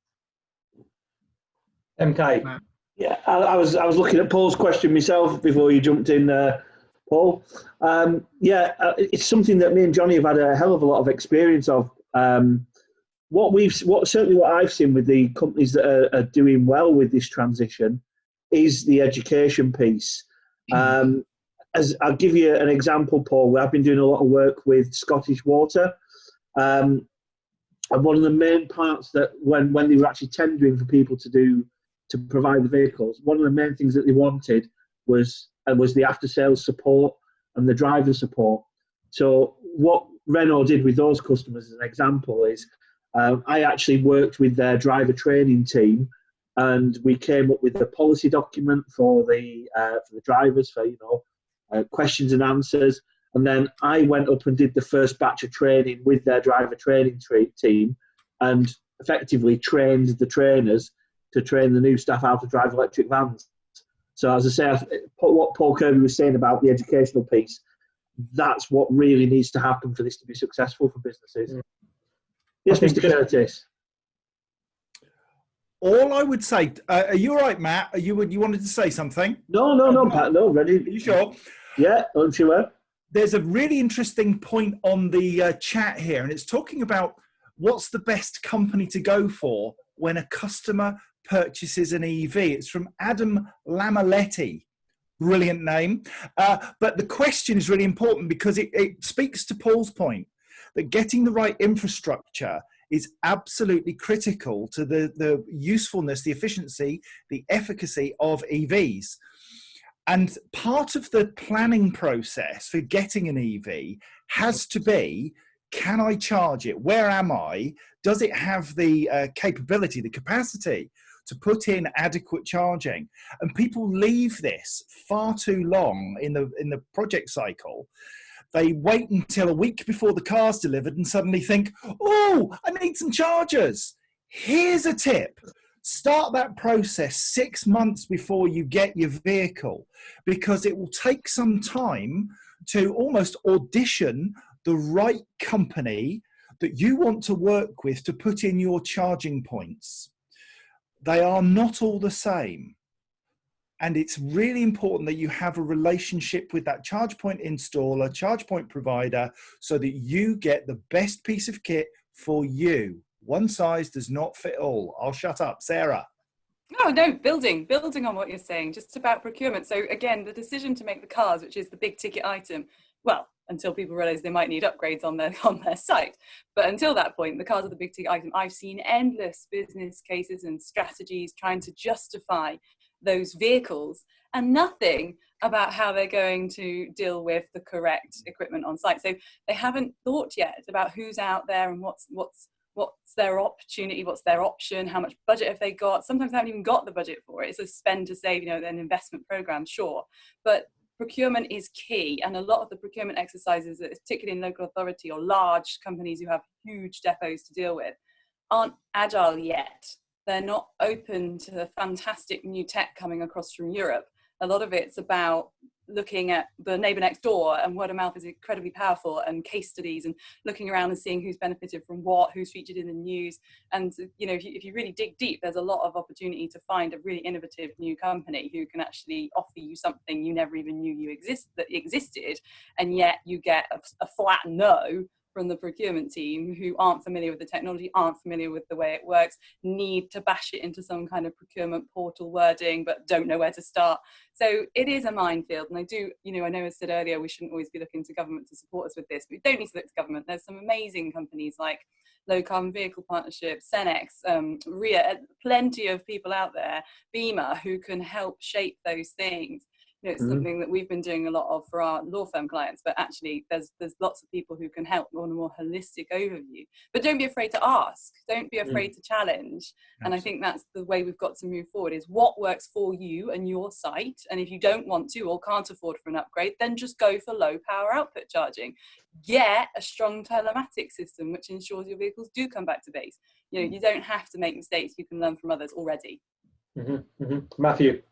MK. Matt? Yeah, I was looking at Paul's question myself before you jumped in, Paul. It's something that me and Jonny have had a hell of a lot of experience of. What I've seen with the companies that are doing well with this transition is the education piece. As I'll give you an example, Paul. I've been doing a lot of work with Scottish Water, and one of the main parts that when they were actually tendering for people to provide the vehicles, one of the main things that they wanted was the after-sales support and the driver support. So what Renault did with those customers, as an example, is I actually worked with their driver training team, and we came up with a policy document for the drivers for questions and answers. And then I went up and did the first batch of training with their driver training team, and effectively trained the trainers to train the new staff how to drive electric vans. So as I say, what Paul Kirby was saying about the educational piece, that's what really needs to happen for this to be successful for businesses. Yeah. Yes, Mr. Curtis. All I would say, are you all right, Matt? You wanted to say something? No, Pat, no, ready. Are you sure? Yeah, I'm sure. There's a really interesting point on the chat here, and it's talking about what's the best company to go for when a customer purchases an EV. It's from Adam Lamaletti. Brilliant name. But the question is really important because it speaks to Paul's point that getting the right infrastructure is absolutely critical to the usefulness, the efficiency, the efficacy of EVs. And part of the planning process for getting an EV has to be, can I charge it? Where am I? Does it have the capability, the capacity to put in adequate charging? And people leave this far too long in the project cycle. They wait until a week before the car's delivered and suddenly think, oh, I need some chargers. Here's a tip. Start that process 6 months before you get your vehicle, because it will take some time to almost audition the right company that you want to work with to put in your charging points. They are not all the same. And it's really important that you have a relationship with that charge point installer, charge point provider, so that you get the best piece of kit for you. One size does not fit all. I'll shut up. Sarah. Oh, no, building on what you're saying, just about procurement. So again, the decision to make the cars, which is the big ticket item, well, until people realize they might need upgrades on their site. But until that point, the cars are the big ticket item. I've seen endless business cases and strategies trying to justify those vehicles and nothing about how they're going to deal with the correct equipment on site. So they haven't thought yet about who's out there and what's their opportunity, what's their option, how much budget have they got. Sometimes they haven't even got the budget for it. It's a spend to save, an investment program, sure. But procurement is key, and a lot of the procurement exercises, particularly in local authority or large companies who have huge depots to deal with, aren't agile yet. They're not open to the fantastic new tech coming across from Europe. A lot of it's about looking at the neighbour next door, and word of mouth is incredibly powerful, and case studies and looking around and seeing who's benefited from what, who's featured in the news. And if you really dig deep, there's a lot of opportunity to find a really innovative new company who can actually offer you something you never even knew that existed, and yet you get a flat no from the procurement team who aren't familiar with the technology, aren't familiar with the way it works, need to bash it into some kind of procurement portal wording, but don't know where to start. So it is a minefield. And I know I said earlier, we shouldn't always be looking to government to support us with this. We don't need to look to government. There's some amazing companies like Low Carbon Vehicle Partnership, Cenex, RIA, plenty of people out there, BEMA, who can help shape those things. It's something that we've been doing a lot of for our law firm clients, but actually there's lots of people who can help on a more holistic overview. But don't be afraid to ask, don't be afraid to challenge. And I think that's the way we've got to move forward, is what works for you and your site. And if you don't want to or can't afford for an upgrade, then just go for low power output charging. Get a strong telematics system which ensures your vehicles do come back to base. You don't have to make mistakes, you can learn from others already. Mathew.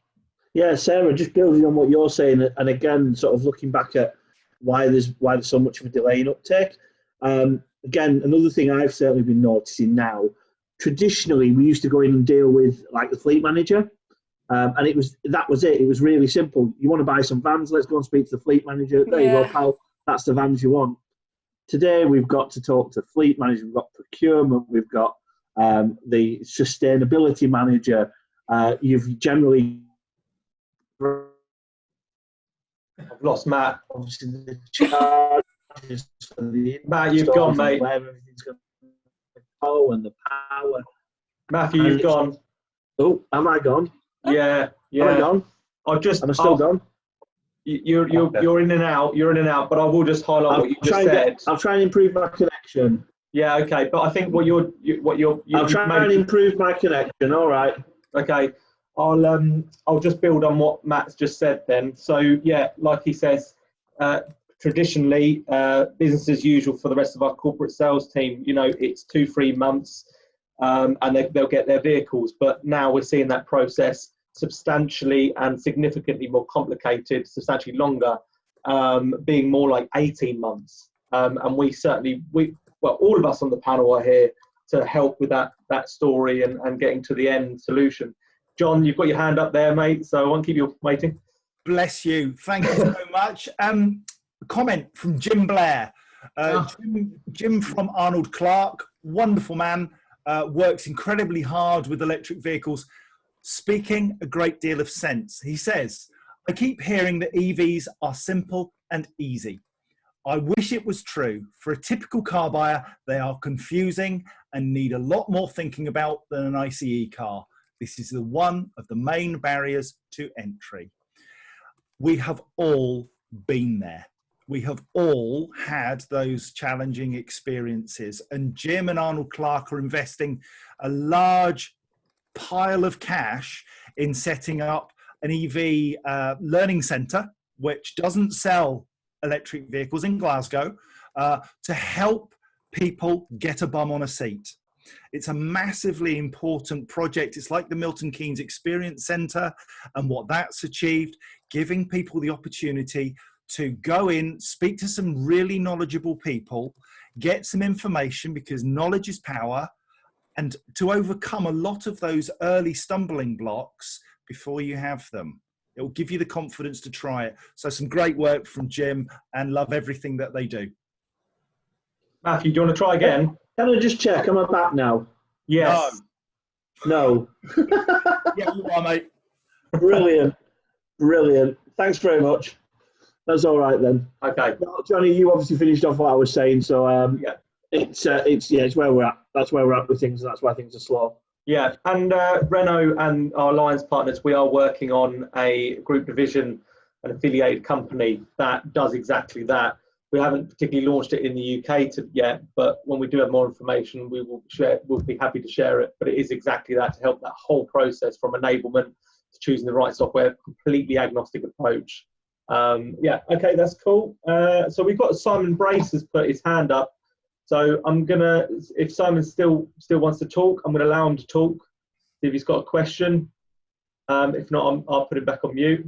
Yeah, Sarah, just building on what you're saying, and again, sort of looking back at why there's so much of a delay in uptake. Again, another thing I've certainly been noticing now, traditionally we used to go in and deal with like the fleet manager, and that was it. It was really simple. You want to buy some vans, let's go and speak to the fleet manager. There you go, pal, that's the vans you want. Today we've got to talk to fleet manager, we've got procurement, we've got the sustainability manager. You've generally... I've lost Matt. Obviously, the charges for the Matt, you've gone, mate. Where everything's going to go and the power. Mathew, you've gone. Oh, am I gone? Yeah. Am I gone? Am I still gone? You're in and out. You're in and out. But I will just highlight what you just said. I'll try and improve my connection. Yeah. Okay. But I think I'll try and improve my connection. All right. Okay. I'll just build on what Matt's just said then. So yeah, like he says, traditionally business as usual for the rest of our corporate sales team. It's 2-3 months, and they'll get their vehicles. But now we're seeing that process substantially and significantly more complicated, substantially longer, being more like 18 months. And all of us on the panel are here to help with that story and getting to the end solution. John, you've got your hand up there, mate, so I won't keep you waiting. Bless you. Thank you so much. A comment from Jim Blair. Jim from Arnold Clark, wonderful man. works incredibly hard with electric vehicles, speaking a great deal of sense. He says, I keep hearing that EVs are simple and easy. I wish it was true. For a typical car buyer, they are confusing and need a lot more thinking about than an ICE car. This is one of the main barriers to entry. We have all been there. We have all had those challenging experiences. And Jim and Arnold Clark are investing a large pile of cash in setting up an EV learning centre, which doesn't sell electric vehicles in Glasgow, to help people get a bum on a seat. It's a massively important project. It's like the Milton Keynes Experience Centre and what that's achieved, giving people the opportunity to go in, speak to some really knowledgeable people, get some information, because knowledge is power, and to overcome a lot of those early stumbling blocks before you have them. It will give you the confidence to try it. So some great work from Jim, and love everything that they do. Mathew, do you want to try again? Can I just check? Am I back now? Yes. No. Yeah, you are, mate. Brilliant. Brilliant. Thanks very much. That's all right then. Okay. Well, Jonny, you obviously finished off what I was saying, so yeah. It's where we're at. That's where we're at with things, and that's why things are slow. Yeah, and Renault and our alliance partners, we are working on a group division, an affiliated company that does exactly that. We haven't particularly launched it in the UK yet, but when we do have more information, we will share. We'll be happy to share it. But it is exactly that, to help that whole process from enablement to choosing the right software, completely agnostic approach. Yeah, okay, that's cool. So we've got Simon Brace has put his hand up. So I'm gonna, if Simon still wants to talk, I'm gonna allow him to talk. See if he's got a question. If not, I'll put him back on mute.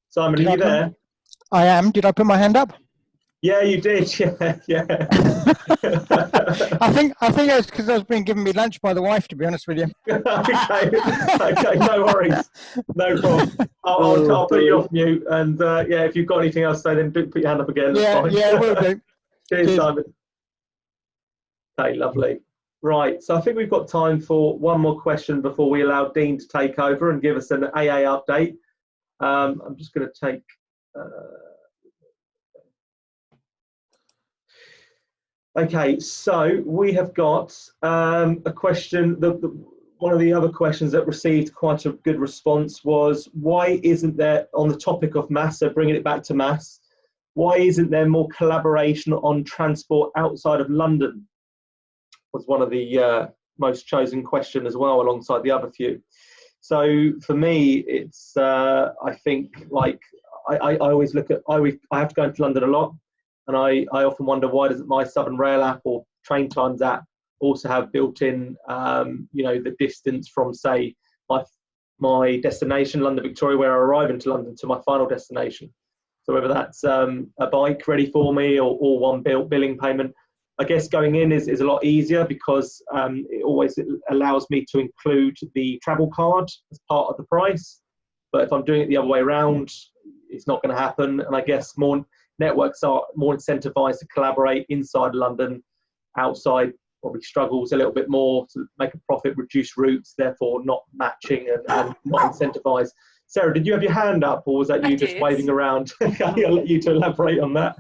Simon, are you there? I am. Did I put my hand up? Yeah, you did. Yeah. I think it's because I was being given me lunch by the wife, to be honest with you. okay, no worries, no problem. I'll put you off mute, and yeah, if you've got anything else to say, then put your hand up again. Yeah, will do. Cheers, Simon. Okay, lovely. Right, so I think we've got time for one more question before we allow Dean to take over and give us an AA update. I'm just going to take. Okay, so we have got a question. One of the other questions that received quite a good response was, why isn't there, on the topic of MaaS, so bringing it back to MaaS, why isn't there more collaboration on transport outside of London? Was one of the most chosen question as well, alongside the other few. So for me, it's, I think, like, I always look at, I have to go into London a lot. And I often wonder, why doesn't my Southern Rail app or Train Times app also have built-in, you know, the distance from, say, my destination, London, Victoria, where I arrive into London, to my final destination. So whether that's a bike ready for me or one billing payment, I guess going in is a lot easier, because it allows me to include the travel card as part of the price. But if I'm doing it the other way around, it's not going to happen. And I guess more networks are more incentivized to collaborate inside London. Outside probably struggles a little bit more to make a profit, reduce routes, therefore not matching and not incentivized. Sarah, did you have your hand up, or was that you just waving around? I'll let you to elaborate on that.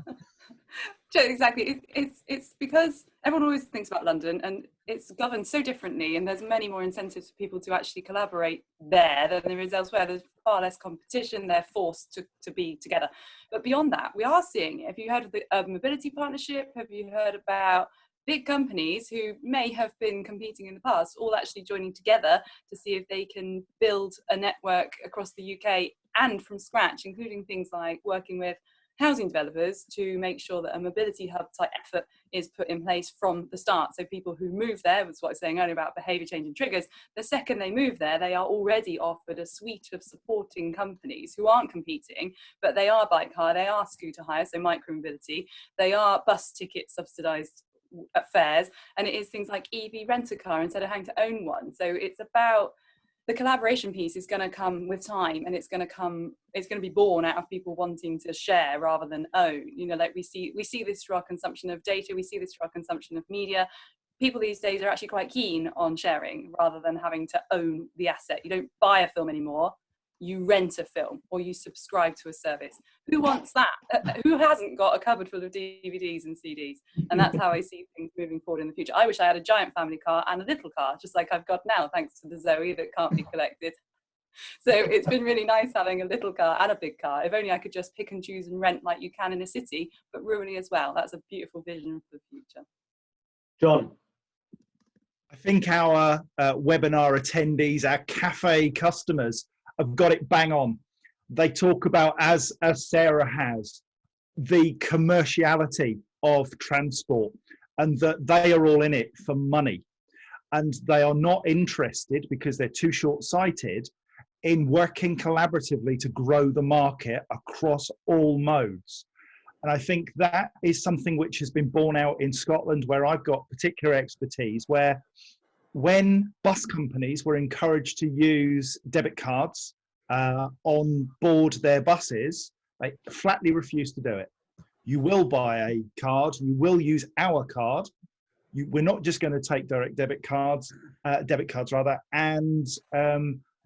Exactly. It's because everyone always thinks about London, and it's governed so differently, and there's many more incentives for people to actually collaborate there than there is elsewhere. There's far less competition. They're forced to be together. But beyond that, we are seeing, have you heard of the Urban Mobility Partnership? Have you heard about big companies who may have been competing in the past all actually joining together to see if they can build a network across the UK and from scratch, including things like working with housing developers to make sure that a mobility hub type effort is put in place from the start. So people who move there, was what I was saying earlier about behaviour change and triggers, the second they move there, they are already offered a suite of supporting companies who aren't competing, but they are bike hire, they are scooter hire, so micro mobility, they are bus ticket subsidised fares, and it is things like EV rent a car instead of having to own one. So it's about, the collaboration piece is going to come with time, and it's going to be born out of people wanting to share rather than own. You know, like we see this through our consumption of data, we see this through our consumption of media. people these days are actually quite keen on sharing rather than having to own the asset. You don't buy a film anymore, you rent a film or you subscribe to a service. Who wants that? Who hasn't got a cupboard full of DVDs and CDs? And that's how I see things moving forward in the future. I wish I had a giant family car and a little car, just like I've got now, thanks to the Zoe that can't be collected. So it's been really nice having a little car and a big car. If only I could just pick and choose and rent like you can in a city, but rurally as well. That's a beautiful vision for the future. John. I think our webinar attendees, our cafe customers, have got it bang on. They talk about, as Sara has, the commerciality of transport and that they are all in it for money. And they are not interested, because they're too short-sighted, in working collaboratively to grow the market across all modes. And I think that is something which has been borne out in Scotland, where I've got particular expertise, where when bus companies were encouraged to use debit cards on board their buses, they flatly refused to do it. You will buy a card, you will use our card. We're not just going to take direct debit cards rather, and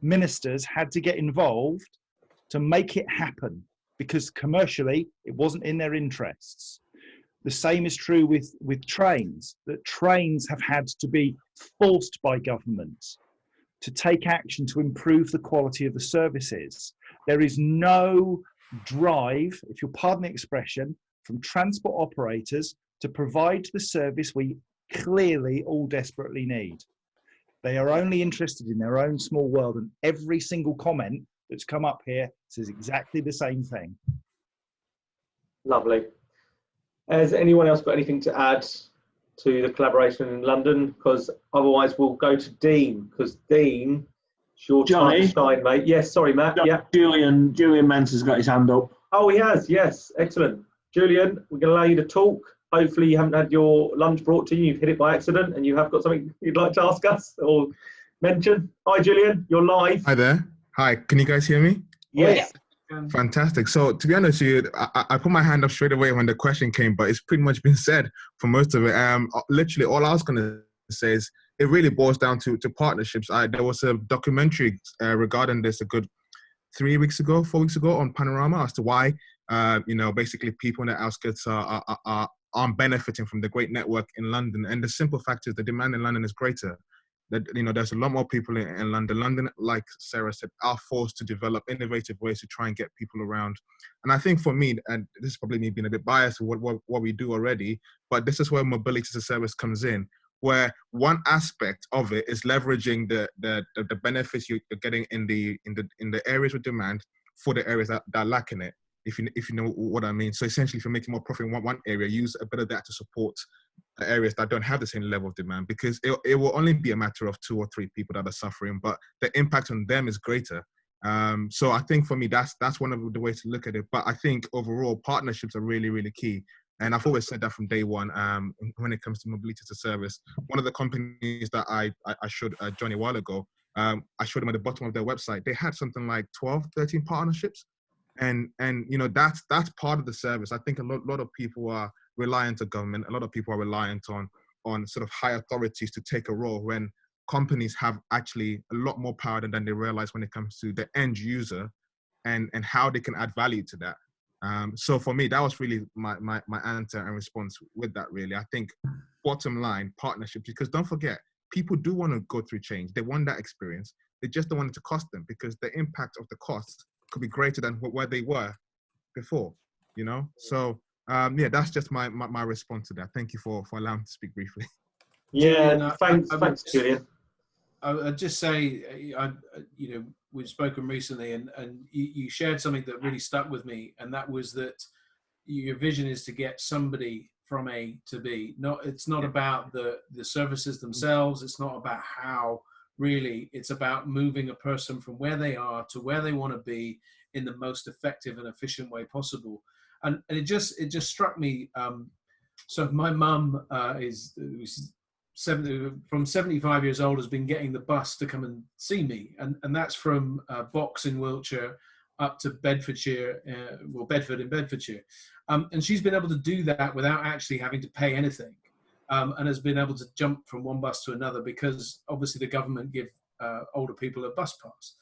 ministers had to get involved to make it happen, because commercially it wasn't in their interests. The same is true with trains, that trains have had to be forced by governments to take action to improve the quality of the services. There is no drive, if you'll pardon the expression, from transport operators to provide the service we clearly all desperately need. They are only interested in their own small world, and every single comment that's come up here says exactly the same thing. Lovely. Has anyone else got anything to add to the collaboration in London? Because otherwise we'll go to Dean, because Dean, it's your time to shine, mate. Yes, sorry, Matt. Yeah. Julian Mentor's got his hand up. Oh, he has. Yes, excellent. Julian, we're going to allow you to talk. Hopefully you haven't had your lunch brought to you. You've hit it by accident, and you have got something you'd like to ask us or mention. Hi, Julian. You're live. Hi there. Hi. Can you guys hear me? Yes. Fantastic. So to be honest with you, I put my hand up straight away when the question came, but it's pretty much been said for most of it. Literally, all I was going to say is it really boils down to partnerships. There was a documentary regarding this a good 4 weeks ago on Panorama as to why, basically people in the outskirts aren't benefiting from the great network in London. And the simple fact is the demand in London is greater. That, there's a lot more people in London. London, like Sara said, are forced to develop innovative ways to try and get people around. And I think for me, and this is probably me being a bit biased with what we do already, but this is where mobility as a service comes in, where one aspect of it is leveraging the benefits you're getting in the areas with demand for the areas that are lacking it. If you know what I mean. So essentially, if you're making more profit in one area, use a bit of that to support areas that don't have the same level of demand, because it will only be a matter of 2 or 3 people that are suffering, but the impact on them is greater. So I think for me, that's one of the ways to look at it. But I think overall, partnerships are really, really key. And I've always said that from day one when it comes to mobility as a service. One of the companies that I showed Jonny a while ago, I showed them at the bottom of their website, they had something like 12, 13 partnerships. And that's part of the service. I think a lot of people are reliant on government. A lot of people are reliant on sort of high authorities to take a role, when companies have actually a lot more power than they realize when it comes to the end user and how they can add value to that. So for me, that was really my answer and response with that, really. I think bottom line, partnerships, because don't forget, people do want to go through change. They want that experience. They just don't want it to cost them, because the impact of the cost could be greater than where they were before, So that's just my response to that. Thank you for allowing me to speak briefly. Yeah, thanks, Julian. I'd just say, we've spoken recently, and you shared something that really stuck with me, and that was that your vision is to get somebody from A to B. It's not about the services themselves. It's not about how. Really, it's about moving a person from where they are to where they want to be in the most effective and efficient way possible. And it just struck me. So my mum from 75 years old, has been getting the bus to come and see me, and that's from Box in Wiltshire up to Bedfordshire, Bedford in Bedfordshire, and she's been able to do that without actually having to pay anything. and has been able to jump from one bus to another because obviously the government give older people a bus pass.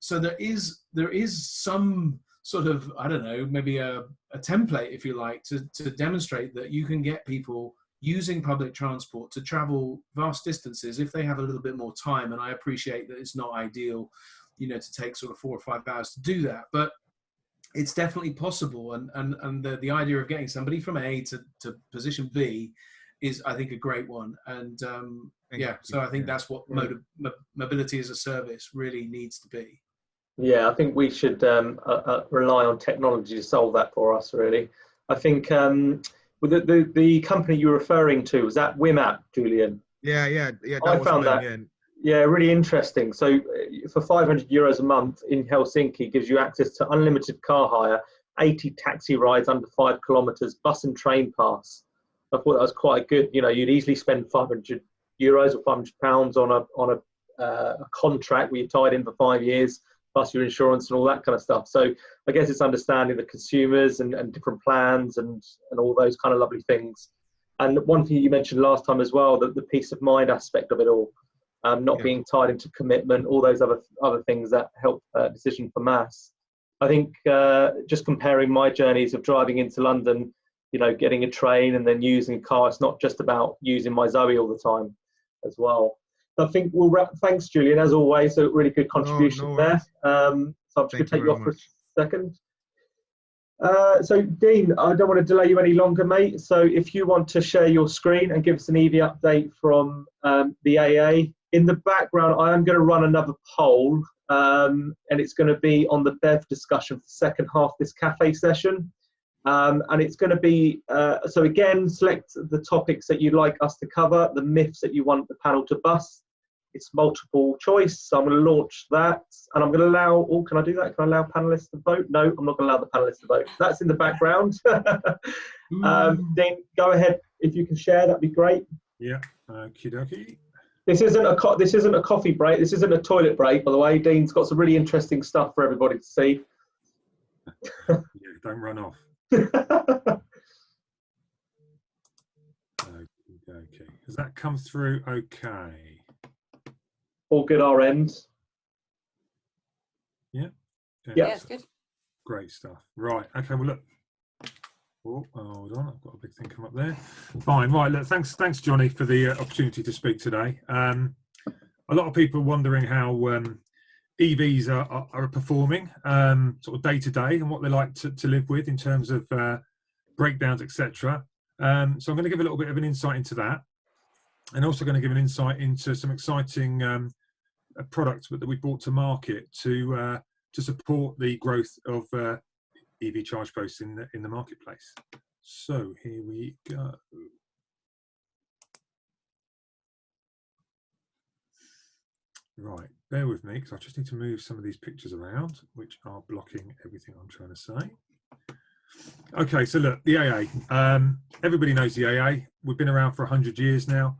So there is some sort of, I don't know, maybe a template, if you like, to demonstrate that you can get people using public transport to travel vast distances if they have a little bit more time. And I appreciate that it's not ideal, you know, to take sort of 4 or 5 hours to do that, but it's definitely possible. And the idea of getting somebody from A to position B is, I think, a great one. And so I think that's what mobility as a service really needs to be. Yeah, I think we should rely on technology to solve that for us, really. I think with the company you're referring to, was that WIM app, Julian? Yeah. I found that really interesting. So for €500 a month in Helsinki, gives you access to unlimited car hire, 80 taxi rides under 5 kilometers, bus and train pass. I thought that was quite good. You know, you'd easily spend €500 or £500 on a contract where you're tied in for 5 years, plus your insurance and all that kind of stuff. So I guess it's understanding the consumers and different plans and all those kind of lovely things. And one thing you mentioned last time as well, that the peace of mind aspect of it all, not being tied into commitment, all those other things that help decision for MaaS. I think just comparing my journeys of driving into London, you know, getting a train and then using a car, it's not just about using my Zoe all the time as well. I think we'll wrap. Thanks, Julian, as always. A really good contribution there. So I'm just going to take you off for a second. So, Dean, I don't want to delay you any longer, mate. So if you want to share your screen and give us an Evey update from the AA. In the background, I am going to run another poll, and it's going to be on the BEV discussion for the second half of this Café session. And it's going to be, so again, select the topics that you'd like us to cover, the myths that you want the panel to bust. It's multiple choice, so I'm going to launch that. And I'm going to allow, can I do that? Can I allow panelists to vote? No, I'm not going to allow the panelists to vote. That's in the background. Dean, go ahead. If you can share, that'd be great. Yeah, okie dokie. This isn't a coffee break. This isn't a toilet break, by the way. Dean's got some really interesting stuff for everybody to see. Yeah, don't run off. Okay. Has that come through okay? All good our end. Yeah. Yeah, it's good. Great stuff. Right. Okay. Well, look. Oh, hold on. I've got a big thing come up there. Fine. Right. Look. Thanks, Jonny, for the opportunity to speak today. A lot of people are wondering how EVs are performing sort of day to day and what they like to live with in terms of breakdowns, etc. So I'm going to give a little bit of an insight into that, and also going to give an insight into some exciting products that we brought to market to support the growth of EV charge posts in the marketplace. So here we go. Right, bear with me because I just need to move some of these pictures around, which are blocking everything I'm trying to say. Okay, so look, the AA. Everybody knows the AA. We've been around for 100 years now,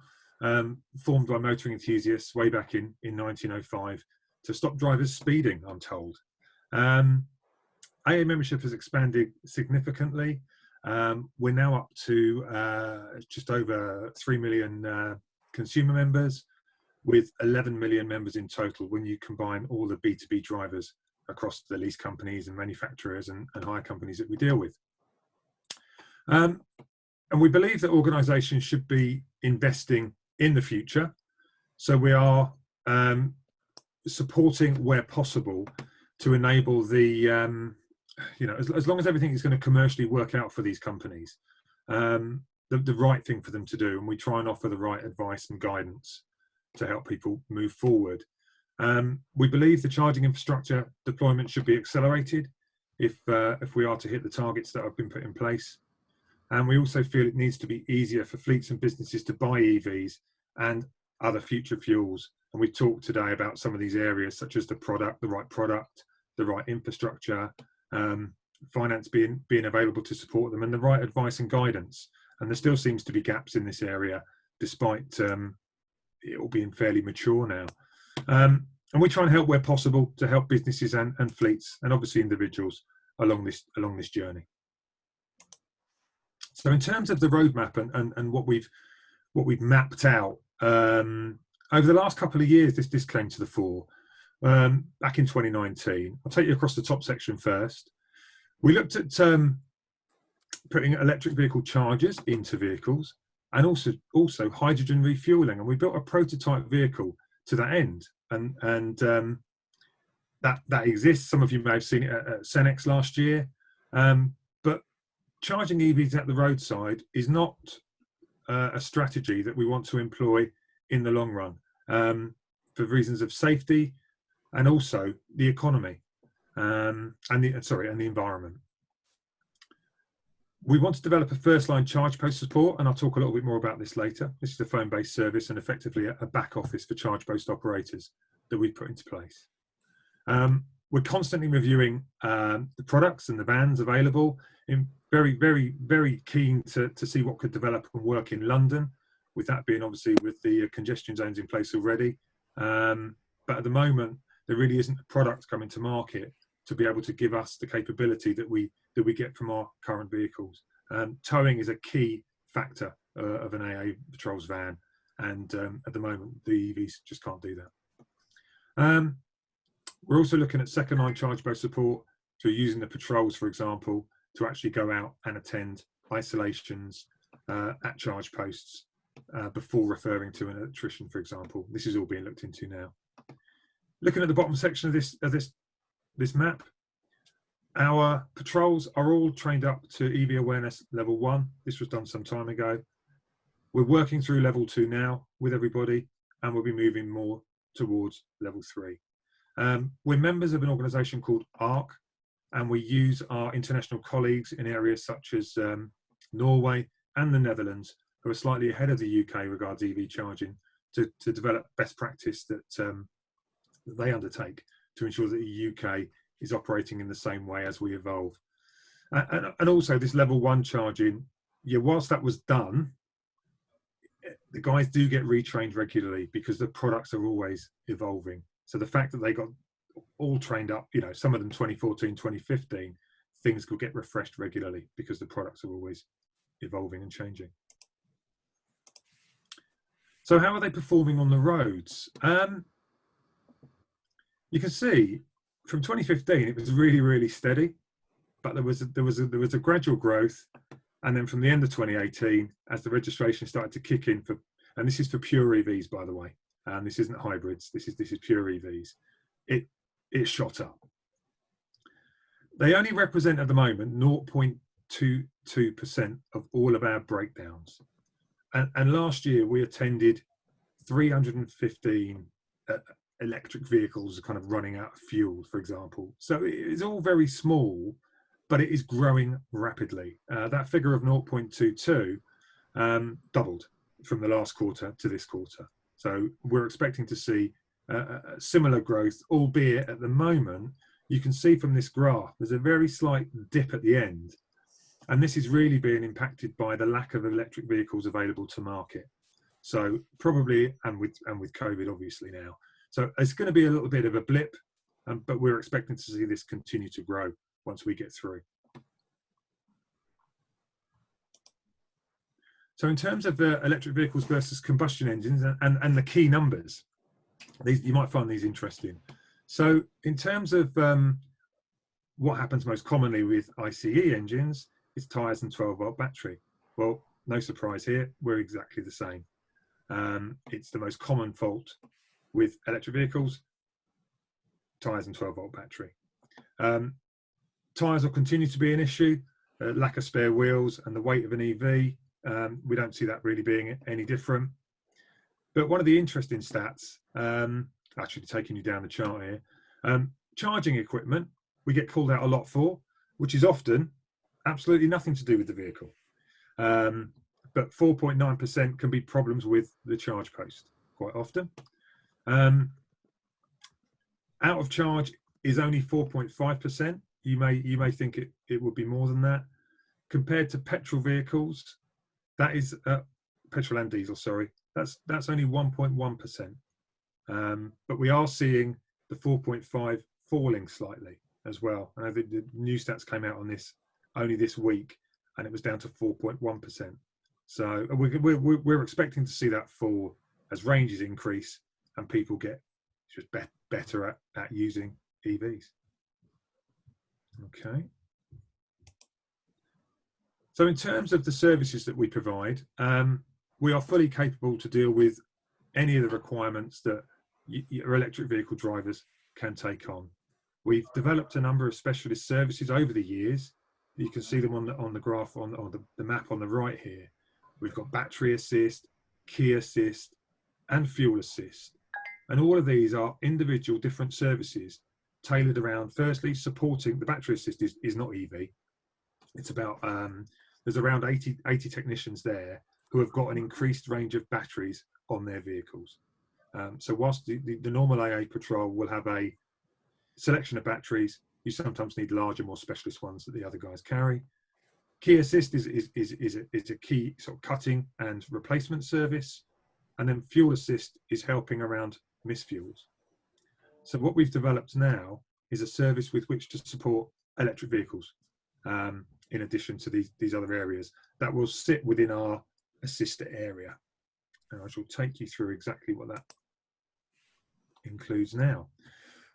formed by motoring enthusiasts way back in 1905 to stop drivers speeding, I'm told. AA membership has expanded significantly. We're now up to just over 3 million consumer members, with 11 million members in total when you combine all the B2B drivers across the lease companies and manufacturers and hire companies that we deal with. And we believe that organisations should be investing in the future. So we are supporting where possible to enable the, as long as everything is going to commercially work out for these companies, the right thing for them to do. And we try and offer the right advice and guidance to help people move forward. We believe the charging infrastructure deployment should be accelerated if we are to hit the targets that have been put in place. And we also feel it needs to be easier for fleets and businesses to buy EVs and other future fuels. And we talked today about some of these areas, such as the right infrastructure, finance being available to support them, and the right advice and guidance. And there still seems to be gaps in this area, despite it all being fairly mature now. And we try and help where possible to help businesses and fleets, and obviously individuals along this journey. So in terms of the roadmap and what we've mapped out, over the last couple of years, this came to the fore. Back in 2019, I'll take you across the top section first. We looked at putting electric vehicle chargers into vehicles, and also hydrogen refueling, and we built a prototype vehicle to that end, and that exists. Some of you may have seen it at Cenex last year, but charging EVs at the roadside is not a strategy that we want to employ in the long run, for reasons of safety and also the economy, and the environment. We want to develop a first-line charge post support, and I'll talk a little bit more about this later. This is a phone-based service and effectively a back office for charge post operators that we've put into place. We're constantly reviewing the products and the vans available. Very, very, very keen to see what could develop and work in London, with that being obviously with the congestion zones in place already. But at the moment, there really isn't a product coming to market to be able to give us the capability that we get from our current vehicles. Towing is a key factor of an AA Patrols van, and at the moment the EVs just can't do that. We're also looking at second line charge post support, so using the patrols, for example, to actually go out and attend isolations at charge posts before referring to an electrician, for example. This is all being looked into now. Looking at the bottom section of this map, our patrols are all trained up to EV awareness level 1. This was done some time ago. We're working through level 2 now with everybody, and we'll be moving more towards level 3. We're members of an organisation called ARC, and we use our international colleagues in areas such as Norway and the Netherlands, who are slightly ahead of the UK regards EV charging, to develop best practice that they undertake to ensure that the UK is operating in the same way as we evolve. And also this level 1 charging, whilst that was done, the guys do get retrained regularly because the products are always evolving. So the fact that they got all trained up, some of them 2014, 2015, things could get refreshed regularly because the products are always evolving and changing. So how are they performing on the roads? You can see from 2015 it was really, really steady, but there was a gradual growth, and then from the end of 2018, as the registration started to kick in and this is for pure EVs, by the way, this isn't hybrids. This is pure EVs. It shot up. They only represent at the moment 0.22% of all of our breakdowns, and last year we attended 315 electric vehicles kind of running out of fuel, for example. So it's all very small, but it is growing rapidly. That figure of 0.22 doubled from the last quarter to this quarter. So we're expecting to see similar growth, albeit at the moment, you can see from this graph, there's a very slight dip at the end. And this is really being impacted by the lack of electric vehicles available to market. So probably, and with COVID obviously now. So it's going to be a little bit of a blip, but we're expecting to see this continue to grow once we get through. So in terms of the electric vehicles versus combustion engines and the key numbers, you might find these interesting. So in terms of what happens most commonly with ICE engines, it's tyres and 12-volt battery. Well, no surprise here, we're exactly the same. It's the most common fault with electric vehicles, tyres and 12-volt battery. Tyres will continue to be an issue, lack of spare wheels and the weight of an EV. We don't see that really being any different. But one of the interesting stats, actually taking you down the chart here, charging equipment, we get called out a lot for, which is often absolutely nothing to do with the vehicle. But 4.9% can be problems with the charge post quite often. Out of charge is only 4.5%. You may think it would be more than that. Compared to petrol vehicles, that is petrol and diesel. Sorry, that's only 1.1%. But we are seeing the 4.5 falling slightly as well. And I think the new stats came out on this only this week, and it was down to 4.1%. So we're expecting to see that fall as ranges increase and people get just better at using EVs. Okay. So in terms of the services that we provide, we are fully capable to deal with any of the requirements that your electric vehicle drivers can take on. We've developed a number of specialist services over the years. You can see them on the graph on the map on the right here. We've got battery assist, key assist, and fuel assist. And all of these are individual different services tailored around, firstly, supporting the battery assist is not EV. It's about, there's around 80 technicians there who have got an increased range of batteries on their vehicles. So whilst the normal AA patrol will have a selection of batteries, you sometimes need larger, more specialist ones that the other guys carry. Key assist is a key sort of cutting and replacement service. And then fuel assist is helping around misfuels. So what we've developed now is a service with which to support electric vehicles, in addition to these other areas that will sit within our assister area. And I shall take you through exactly what that includes now.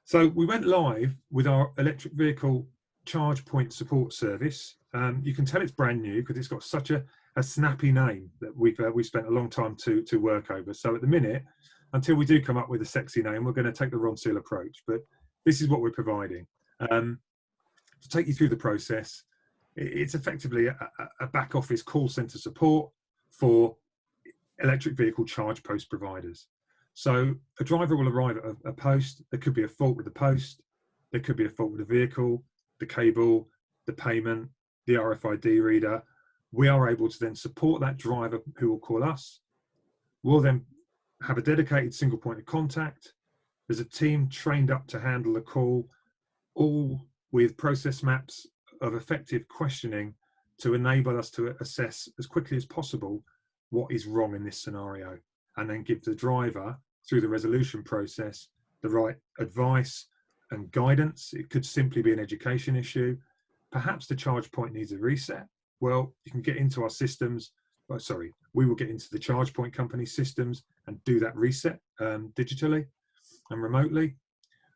So we went live with our electric vehicle charge point support service. You can tell it's brand new because it's got such a snappy name that we've spent a long time to work over. So at the minute, until we do come up with a sexy name, we're going to take the Ron Seal approach. But this is what we're providing. To take you through the process, it's effectively a back office call center support for electric vehicle charge post providers. So a driver will arrive at a post. There could be a fault with the post. There could be a fault with the vehicle, the cable, the payment, the RFID reader. We are able to then support that driver who will call us. We'll then have a dedicated single point of contact. There's a team trained up to handle the call, all with process maps of effective questioning to enable us to assess as quickly as possible what is wrong in this scenario, and then give the driver, through the resolution process, the right advice and guidance. It could simply be an education issue. Perhaps the charge point needs a reset. Well, you can get into our systems. Oh, sorry, we will get into the charge point company systems and do that reset digitally and remotely.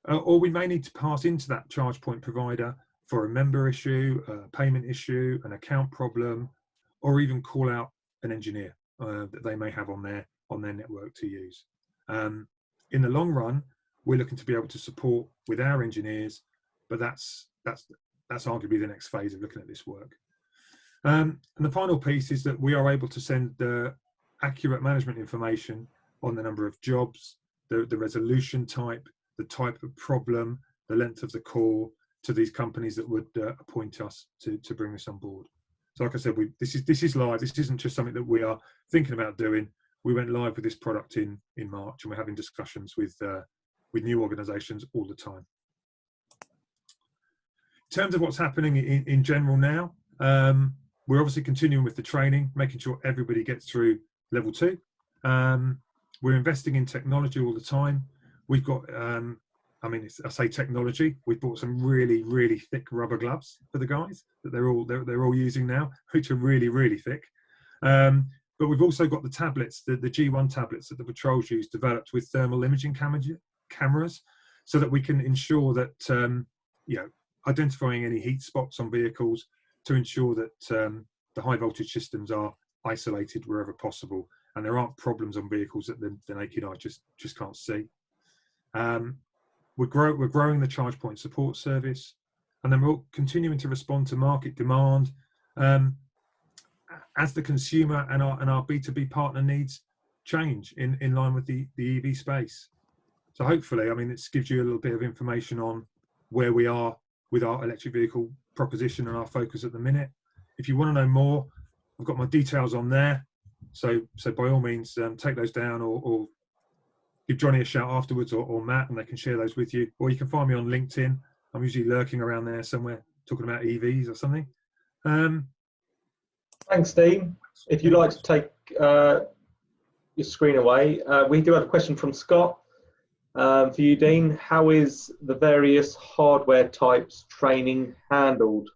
Or we may need to pass into that charge point provider for a member issue, a payment issue, an account problem, or even call out an engineer that they may have on their network to use. In the long run, we're looking to be able to support with our engineers, but that's arguably the next phase of looking at this work. And the final piece is that we are able to send the accurate management information on the number of jobs, the resolution type, the type of problem, the length of the call to these companies that would appoint us to bring this on board. So like I said, this is live. This isn't just something that we are thinking about doing. We went live with this product in March, and we're having discussions with new organisations all the time. In terms of what's happening in general now, we're obviously continuing with the training, making sure everybody gets through level 2. We're investing in technology all the time. We've got, I say technology. We've bought some really, really thick rubber gloves for the guys that they're all using now, which are really, really thick. But we've also got the tablets, the G1 tablets that the patrols use, developed with thermal imaging cameras, so that we can ensure that identifying any heat spots on vehicles to ensure that the high voltage systems are isolated wherever possible, and there aren't problems on vehicles that the naked eye just can't see. We're growing the charge point support service, and then we're continuing to respond to market demand as the consumer and our B2B partner needs change in line with the EV space. So hopefully, this gives you a little bit of information on where we are with our electric vehicle proposition and our focus at the minute. If you want to know more, I've got my details on there. So by all means, take those down or give Jonny a shout afterwards or Matt, and they can share those with you. Or you can find me on LinkedIn. I'm usually lurking around there somewhere talking about EVs or something. Thanks, Dean. If you'd like to take your screen away, we do have a question from Scott for you, Dean. How is the various hardware types training handled?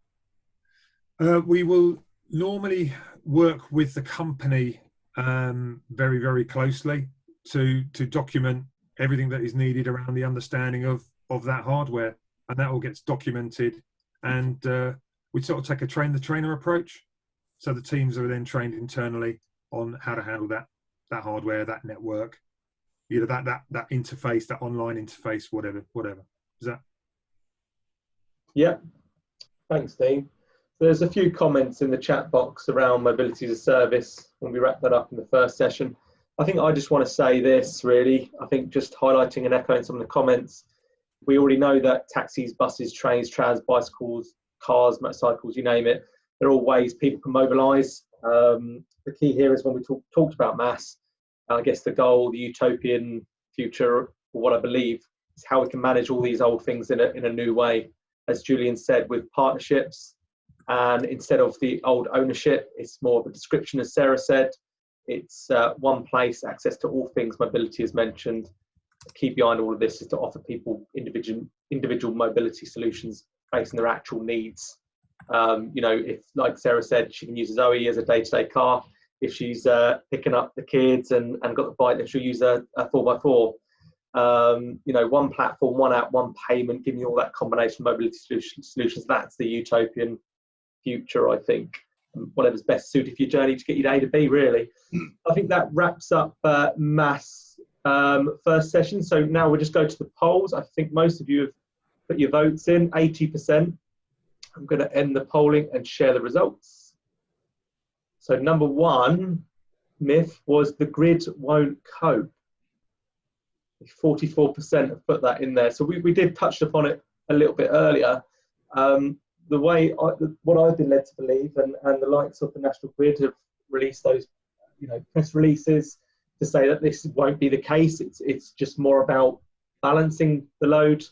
We will normally work with the company very, very closely to document everything that is needed around the understanding of that hardware, and that all gets documented. And we sort of take a train the trainer approach. So the teams are then trained internally on how to handle that hardware, that network, either that interface, that online interface, whatever. Is that? Yeah. Thanks, Dean. So there's a few comments in the chat box around mobility as a service when we wrap that up in the first session. I think I just want to say this, really. I think just highlighting and echoing some of the comments, we already know that taxis, buses, trains, trams, bicycles, cars, motorcycles, you name it, they're all ways people can mobilise. The key here is when we talked about MaaS, I guess the goal, the utopian future, or what I believe, is how we can manage all these old things in a new way. As Julian said, with partnerships, and instead of the old ownership, it's more of a description, as Sarah said. It's one place, access to all things mobility as mentioned. The key behind all of this is to offer people individual mobility solutions based on their actual needs. You know, if, like Sarah said, she can use a Zoe as a day-to-day car. If she's picking up the kids and got the bike, then she'll use a 4x4. You know, one platform, one app, one payment, giving you all that combination of mobility solutions. That's the utopian future, I think. Whatever's best suited for your journey to get you to A to B, really. I think that wraps up MaaS first session. So now we'll just go to the polls. I think most of you have put your votes in, 80%. I'm going to end the polling and share the results. So number one myth was the grid won't cope. 44% have put that in there. So we did touch upon it a little bit earlier. The way what I've been led to believe, and the likes of the National Grid have released those, you know, press releases to say that this won't be the case. It's just more about balancing the load.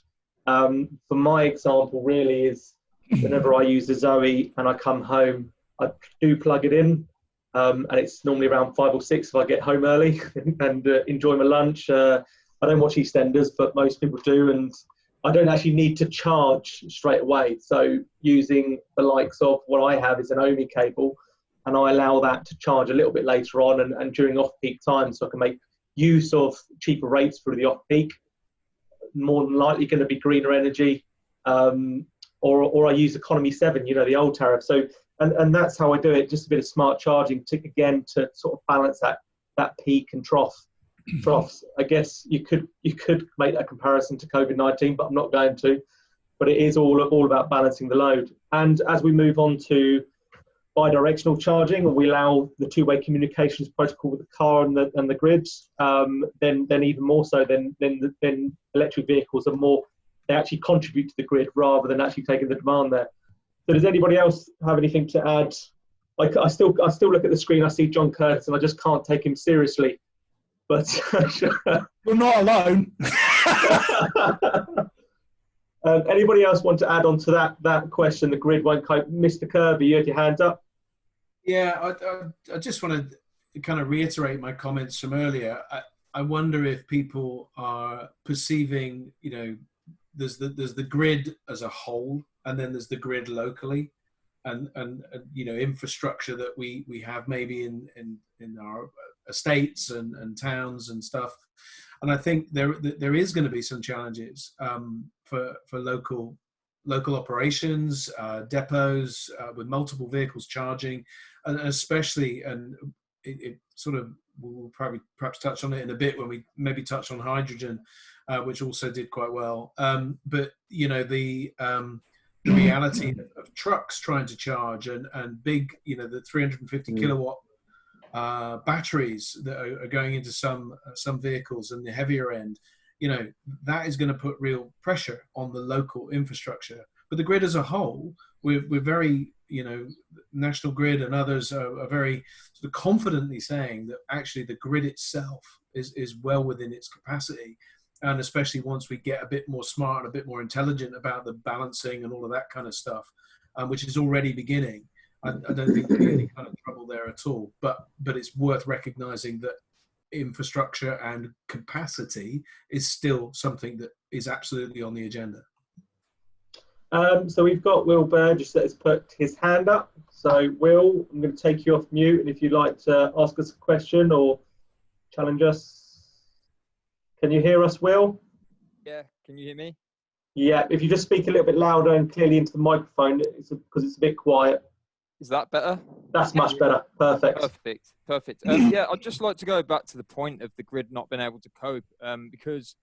For my example, really is whenever I use the Zoe and I come home, I do plug it in, and it's normally around 5 or 6 if I get home early and enjoy my lunch. I don't watch EastEnders, but most people do, and I don't actually need to charge straight away. So using the likes of what I have is an Ohmi cable, and I allow that to charge a little bit later on and during off-peak times, so I can make use of cheaper rates for the off-peak. More than likely going to be greener energy, or I use Economy 7, you know, the old tariff. So and that's how I do it. Just a bit of smart charging to sort of balance that peak and troughs. I guess you could make that comparison to COVID-19, but I'm not going to. But it is all about balancing the load. And as we move on to bi-directional charging, and we allow the two-way communications protocol with the car and the grid, then even more so, then electric vehicles are more. They actually contribute to the grid rather than actually taking the demand there. So does anybody else have anything to add? I still look at the screen. I see John Curtis, and I just can't take him seriously. But you're not alone. Anybody else want to add on to that question? The grid won't cope. Mr. Kirby, you had your hand up. Yeah, I just want to kind of reiterate my comments from earlier. I wonder if people are perceiving, you know, there's the grid as a whole, and then there's the grid locally, and you know, infrastructure that we have maybe in our estates and towns and stuff. And I think there is going to be some challenges for local operations, depots with multiple vehicles charging, and especially, and it sort of, we'll perhaps touch on it in a bit when we maybe touch on hydrogen, which also did quite well. But you know, the reality of trucks trying to charge and big, you know, the 350 kilowatt batteries that are going into some vehicles and the heavier end, you know, that is going to put real pressure on the local infrastructure. But the grid as a whole, we're very, you know, National Grid and others are very sort of confidently saying that actually the grid itself is well within its capacity. And especially once we get a bit more smart and a bit more intelligent about the balancing and all of that kind of stuff, which is already beginning. I don't think there'll be any kind of trouble there at all. But it's worth recognizing that infrastructure and capacity is still something that is absolutely on the agenda. So we've got Will Burgess that has put his hand up. So Will, I'm going to take you off mute, and if you'd like to ask us a question or challenge us. Can you hear us, Will? Yeah, can you hear me? Yeah, if you just speak a little bit louder and clearly into the microphone, because it's a bit quiet. Is that better? That's much better. Perfect. Perfect. Yeah, I'd just like to go back to the point of the grid not being able to cope, because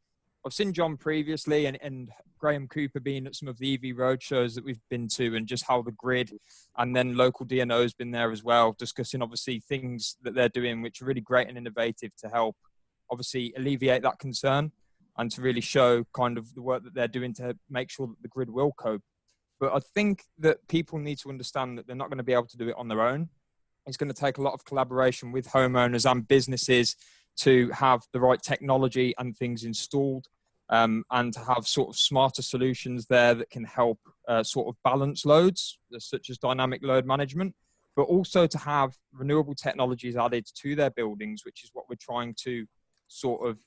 I've seen John previously and Graham Cooper being at some of the EV roadshows that we've been to, and just how the grid and then local DNO's been there as well, discussing obviously things that they're doing which are really great and innovative to help obviously alleviate that concern and to really show kind of the work that they're doing to make sure that the grid will cope. But I think that people need to understand that they're not going to be able to do it on their own. It's going to take a lot of collaboration with homeowners and businesses to have the right technology and things installed, and to have sort of smarter solutions there that can help sort of balance loads, such as dynamic load management, but also to have renewable technologies added to their buildings, which is what we're trying to sort of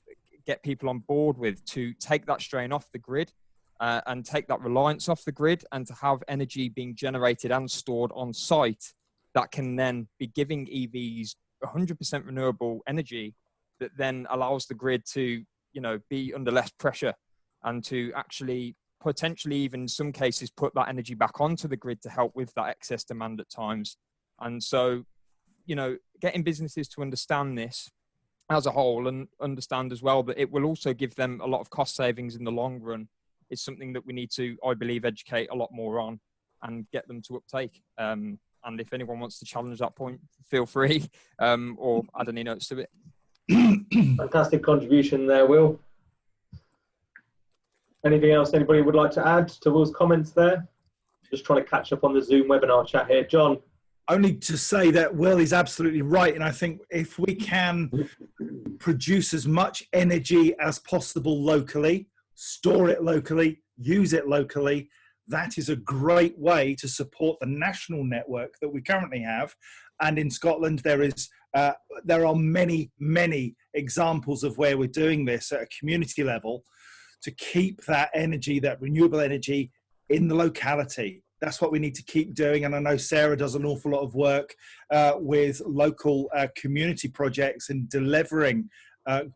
get people on board with, to take that strain off the grid and take that reliance off the grid, and to have energy being generated and stored on site that can then be giving EVs 100% renewable energy that then allows the grid to, you know, be under less pressure and to actually potentially even in some cases put that energy back onto the grid to help with that excess demand at times. And so, you know, getting businesses to understand this as a whole and understand as well that it will also give them a lot of cost savings in the long run is something that we need to, I believe, educate a lot more on and get them to uptake. And if anyone wants to challenge that point, feel free, or add any notes to it. Fantastic contribution there, Will. Anything else anybody would like to add to Will's comments there? Just trying to catch up on the Zoom webinar chat here. John? Only to say that Will is absolutely right. And I think if we can produce as much energy as possible locally, store it locally, use it locally, that is a great way to support the national network that we currently have. And in Scotland, there are many, many examples of where we're doing this at a community level to keep that energy, that renewable energy in the locality. That's what we need to keep doing. And I know Sara does an awful lot of work with local community projects and delivering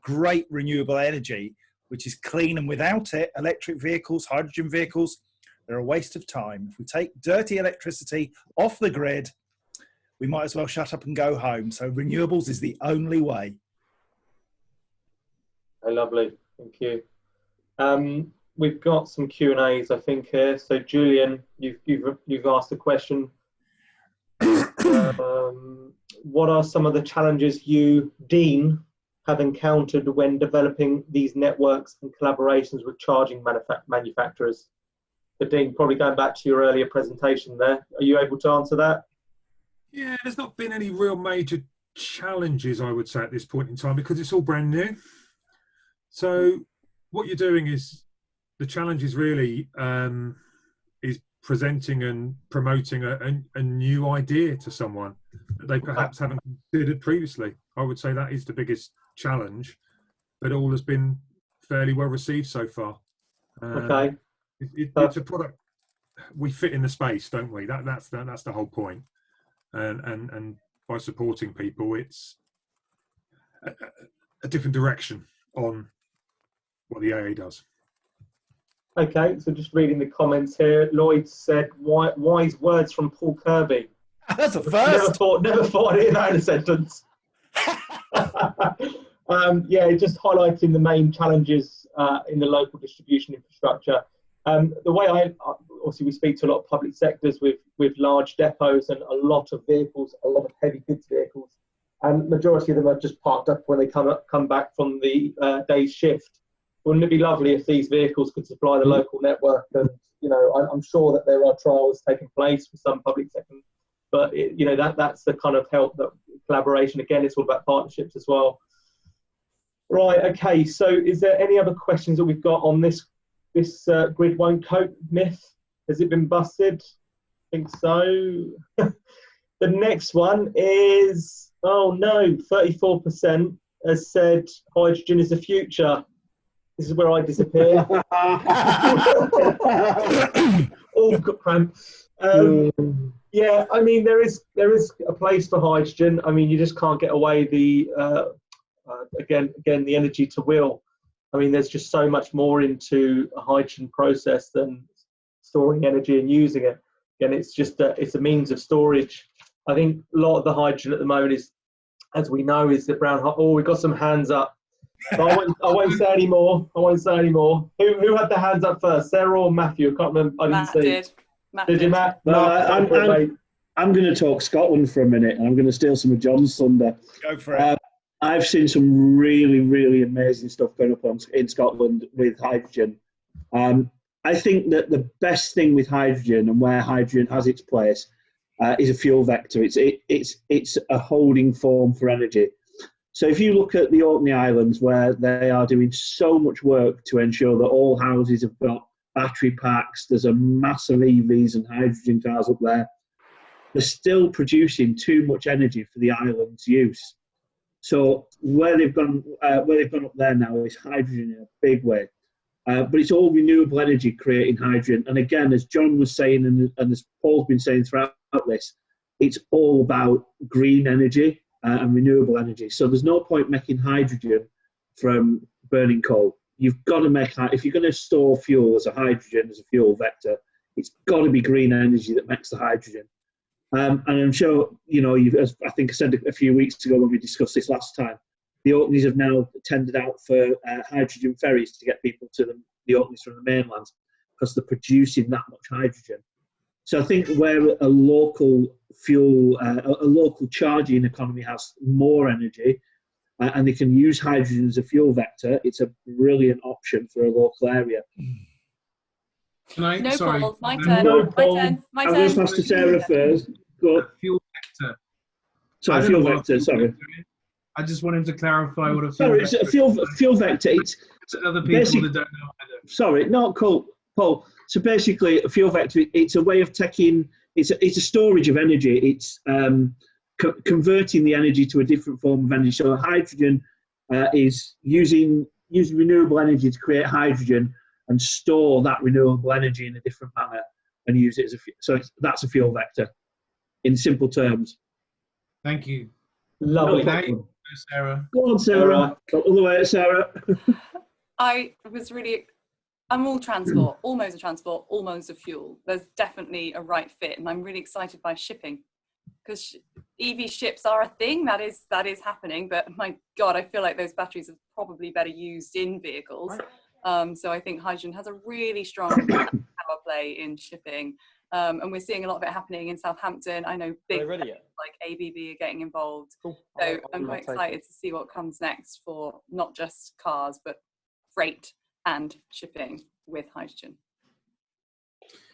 great renewable energy, which is clean. And without it, electric vehicles, hydrogen vehicles, they're a waste of time. If we take dirty electricity off the grid, we might as well shut up and go home. So renewables is the only way. Oh, lovely, thank you. We've got some Q&As, I think, here. So Julian, you've asked a question. What are some of the challenges you, Dean, have encountered when developing these networks and collaborations with charging manufacturers? So Dean, probably going back to your earlier presentation there, are you able to answer that? Yeah, there's not been any real major challenges, I would say, at this point in time, because it's all brand new. So what you're doing is, the challenge is really is presenting and promoting a new idea to someone that they perhaps haven't considered previously. I would say that is the biggest challenge, but all has been fairly well received so far. Okay. It's a product. We fit in the space, don't we? That's the whole point. And by supporting people, it's a different direction on what the AA does. Okay, so just reading the comments here, Lloyd said, wise words from Paul Kirby. That's a first. Never thought I'd hear that in a sentence. Yeah, just highlighting the main challenges in the local distribution infrastructure. The way obviously we speak to a lot of public sectors with large depots and a lot of vehicles, a lot of heavy goods vehicles, and majority of them are just parked up when they come back from the day's shift. Wouldn't it be lovely if these vehicles could supply the local network? And you know, I'm sure that there are trials taking place with some public sector, but you know, that's the kind of help, that collaboration. Again, it's all about partnerships as well. Right. Okay. So, is there any other questions that we've got on this grid won't cope myth? Has it been busted? I think so. The next one is, oh no, 34% has said hydrogen is the future. This is where I disappear. I've got cramp. Yeah, I mean, there is a place for hydrogen. I mean, you just can't get away the again the energy to will. I mean, there's just so much more into a hydrogen process than storing energy and using it. Again, it's just it's a means of storage. I think a lot of the hydrogen at the moment is, as we know, is the brown. Oh, we've got some hands up. So I won't say any more. Who had their hands up first, Sarah or Mathew? I can't remember. I didn't see. Did. Matt Did you, Matt? No, I'm going to talk Scotland for a minute, and I'm going to steal some of John's thunder. Go for it. I've seen some really, really amazing stuff going up in Scotland with hydrogen. I think that the best thing with hydrogen and where hydrogen has its place is a fuel vector. It's a holding form for energy. So if you look at the Orkney Islands, where they are doing so much work to ensure that all houses have got battery packs, there's a massive EVs and hydrogen cars up there, they're still producing too much energy for the island's use. So where they've gone up there now is hydrogen in a big way. But it's all renewable energy creating hydrogen. And again, as John was saying, and as Paul's been saying throughout this, it's all about green energy and renewable energy. So there's no point making hydrogen from burning coal. You've got to make, if you're going to store fuel as a hydrogen, as a fuel vector, it's got to be green energy that makes the hydrogen. And I'm sure, you know, as I think I said a few weeks ago when we discussed this last time, the Orkneys have now tendered out for hydrogen ferries to get people to the Orkneys from the mainland, because they're producing that much hydrogen. So I think where a local fuel, a local charging economy has more energy, and they can use hydrogen as a fuel vector, it's a brilliant option for a local area. Paul, my turn. My I'm turn. going to pass to Sarah first. Go on. Fuel vector. Sorry, fuel vector, sorry. I just wanted to clarify what a fuel Sorry, vector it's a fuel vector. It's other people that don't know either. Sorry, not cool, Paul. So basically, a fuel vector, it's a way of taking, it's a storage of energy. It's converting the energy to a different form of energy. So hydrogen is using renewable energy to create hydrogen and store that renewable energy in a different manner and use it as that's a fuel vector, in simple terms. Thank you. Lovely. Now you go, Sarah. Go on, Sarah. Go all the way, Sarah. I'm all transport, all modes of transport, all modes of fuel. There's definitely a right fit, and I'm really excited by shipping, because EV ships are a thing that is happening. But my God, I feel like those batteries are probably better used in vehicles. So I think hydrogen has a really strong power play in shipping, and we're seeing a lot of it happening in Southampton. I know big like ABB are getting involved. Cool. So I'm quite excited to see what comes next for not just cars, but freight and shipping with hydrogen.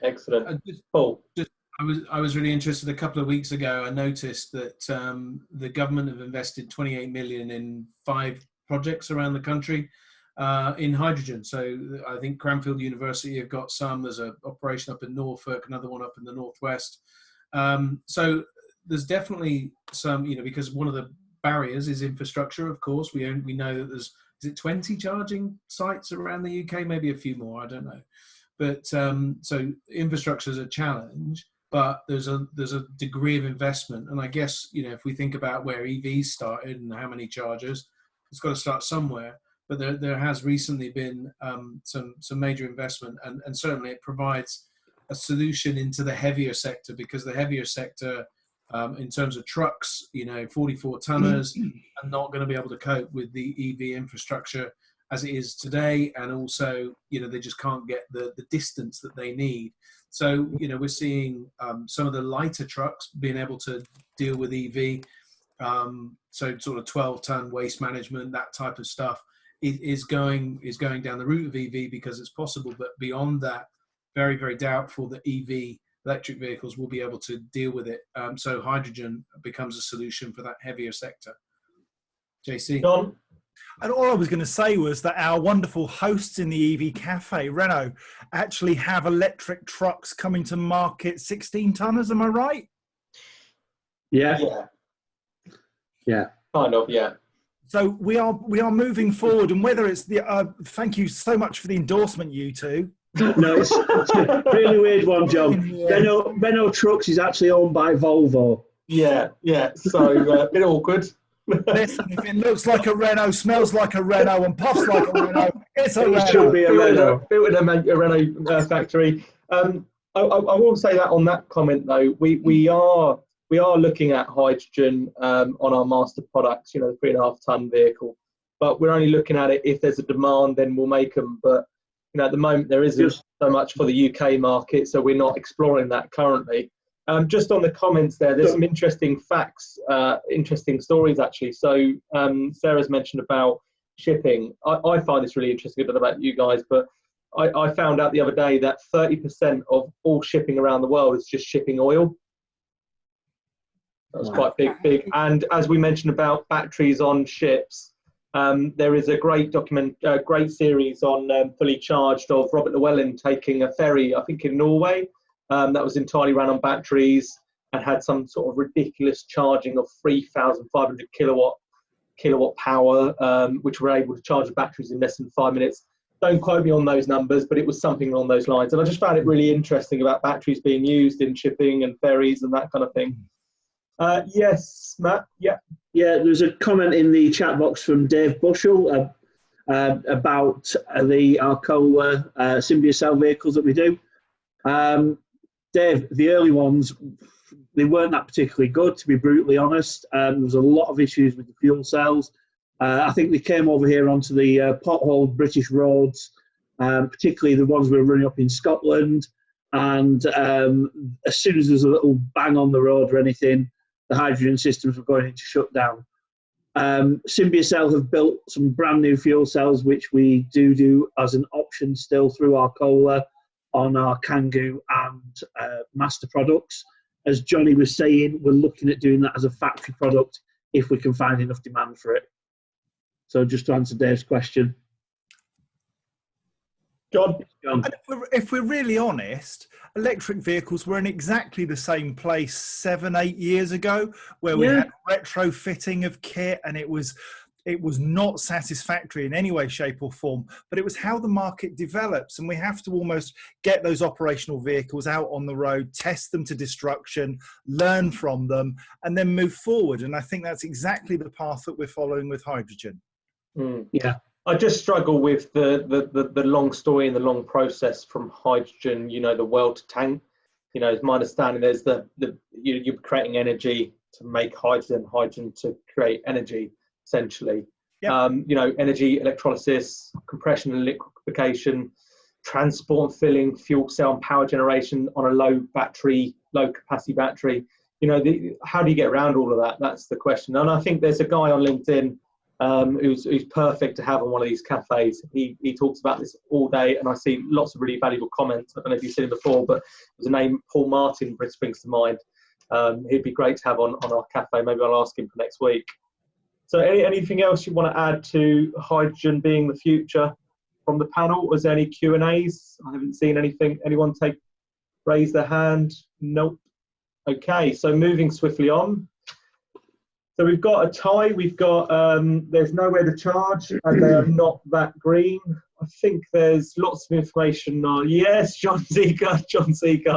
Excellent. I was really interested a couple of weeks ago. I noticed that the government have invested 28 million in 5 projects around the country in hydrogen. So I think Cranfield University have got some. There's an operation up in Norfolk, another one up in the northwest. So there's definitely some, you know, because one of the barriers is infrastructure. Of course, we know that there's 20 charging sites around the UK, maybe a few more, I don't know. But so infrastructure is a challenge, but there's a degree of investment. And I guess, you know, if we think about where EVs started and how many chargers, it's got to start somewhere. But there has recently been some major investment, and certainly it provides a solution into the heavier sector, because the heavier sector, in terms of trucks, you know, 44 tonners are not going to be able to cope with the EV infrastructure as it is today, and also, you know, they just can't get the distance that they need. So, you know, we're seeing some of the lighter trucks being able to deal with EV, so sort of 12-ton waste management, that type of stuff. Is going down the route of EV because it's possible, but beyond that, very, very doubtful that EV electric vehicles will be able to deal with it. So hydrogen becomes a solution for that heavier sector. JC? John? And all I was going to say was that our wonderful hosts in the EV Café, Renault, actually have electric trucks coming to market, 16-tonners, am I right? Yeah. Kind of, yeah. So we are moving forward, and whether it's the thank you so much for the endorsement, you two. No, it's a really weird one, John. Yeah. Renault Trucks is actually owned by Volvo. Yeah. So a bit awkward. Listen, if it looks like a Renault, smells like a Renault, and puffs like a Renault, it's a It Renault. should be a Renault. Built in a Renault factory. I will say that on that comment though, we are looking at hydrogen on our master products. You know, the 3.5 ton vehicle, but we're only looking at it if there's a demand, then we'll make them. But you know, at the moment there isn't so much for the UK market, so we're not exploring that currently. Just on the comments there's some interesting facts, interesting stories actually. So Sarah's mentioned about shipping. I find this really interesting. I don't know about you guys, but I found out the other day that 30% of all shipping around the world is just shipping oil. That's quite big. And as we mentioned about batteries on ships, there is a great series on Fully Charged of Robert Llewellyn taking a ferry, I think in Norway, that was entirely run on batteries and had some sort of ridiculous charging of 3,500 kilowatt power, which were able to charge the batteries in less than 5 minutes. Don't quote me on those numbers, but it was something along those lines. And I just found it really interesting about batteries being used in shipping and ferries and that kind of thing. Yes, Matt? Yeah. Yeah, there's a comment in the chat box from Dave Bushell about our Kohler Symbia cell vehicles that we do. Dave, the early ones, they weren't that particularly good, to be brutally honest. There was a lot of issues with the fuel cells. I think they came over here onto the potholed British roads, particularly the ones we were running up in Scotland. And as soon as there's a little bang on the road or anything, the hydrogen systems were going into shutdown. Symbia Cell have built some brand new fuel cells, which we do as an option still through our Kohler on our Kangoo and master products. As Jonny was saying, we're looking at doing that as a factory product if we can find enough demand for it. So just to answer Dave's question. John. And if we're really honest, electric vehicles were in exactly the same place 7-8 years ago, where we had retrofitting of kit, and it was not satisfactory in any way, shape or form, but it was how the market develops. And we have to almost get those operational vehicles out on the road, test them to destruction, learn from them, and then move forward. And I think that's exactly the path that we're following with hydrogen. Yeah. I just struggle with the long story and the long process from hydrogen, you know, the well to tank. You know, it's my understanding there's you're creating energy to make hydrogen to create energy, essentially. Yep. You know, energy, electrolysis, compression and liquefaction, transport and filling, fuel cell and power generation on a low capacity battery. You know, how do you get around all of that? That's the question. And I think there's a guy on LinkedIn who's perfect to have on one of these cafes. He talks about this all day, and I see lots of really valuable comments. I don't know if you've seen him before, but there's a name, Paul Martin, springs to mind. He'd be great to have on our cafe. Maybe I'll ask him for next week. So anything else you want to add to hydrogen being the future from the panel? Was there any Q&As? I haven't seen anything. Anyone raise their hand? Nope. Okay, so moving swiftly on. So we've got a tie. We've got there's nowhere to charge, and they are not that green. I think there's lots of information on. Yes, John Seeker.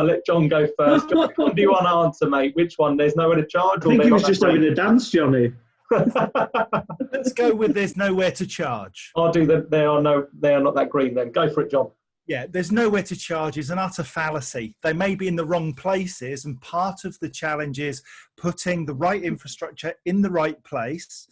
Let John go first. John, what do you want to answer, mate? Which one? There's nowhere to charge. I think he was just having a dance, Jonny. Let's go with there's nowhere to charge. I'll do that. They are not that green. Then go for it, John. Yeah, there's nowhere to charge is an utter fallacy. They may be in the wrong places, and part of the challenge is putting the right infrastructure in the right place.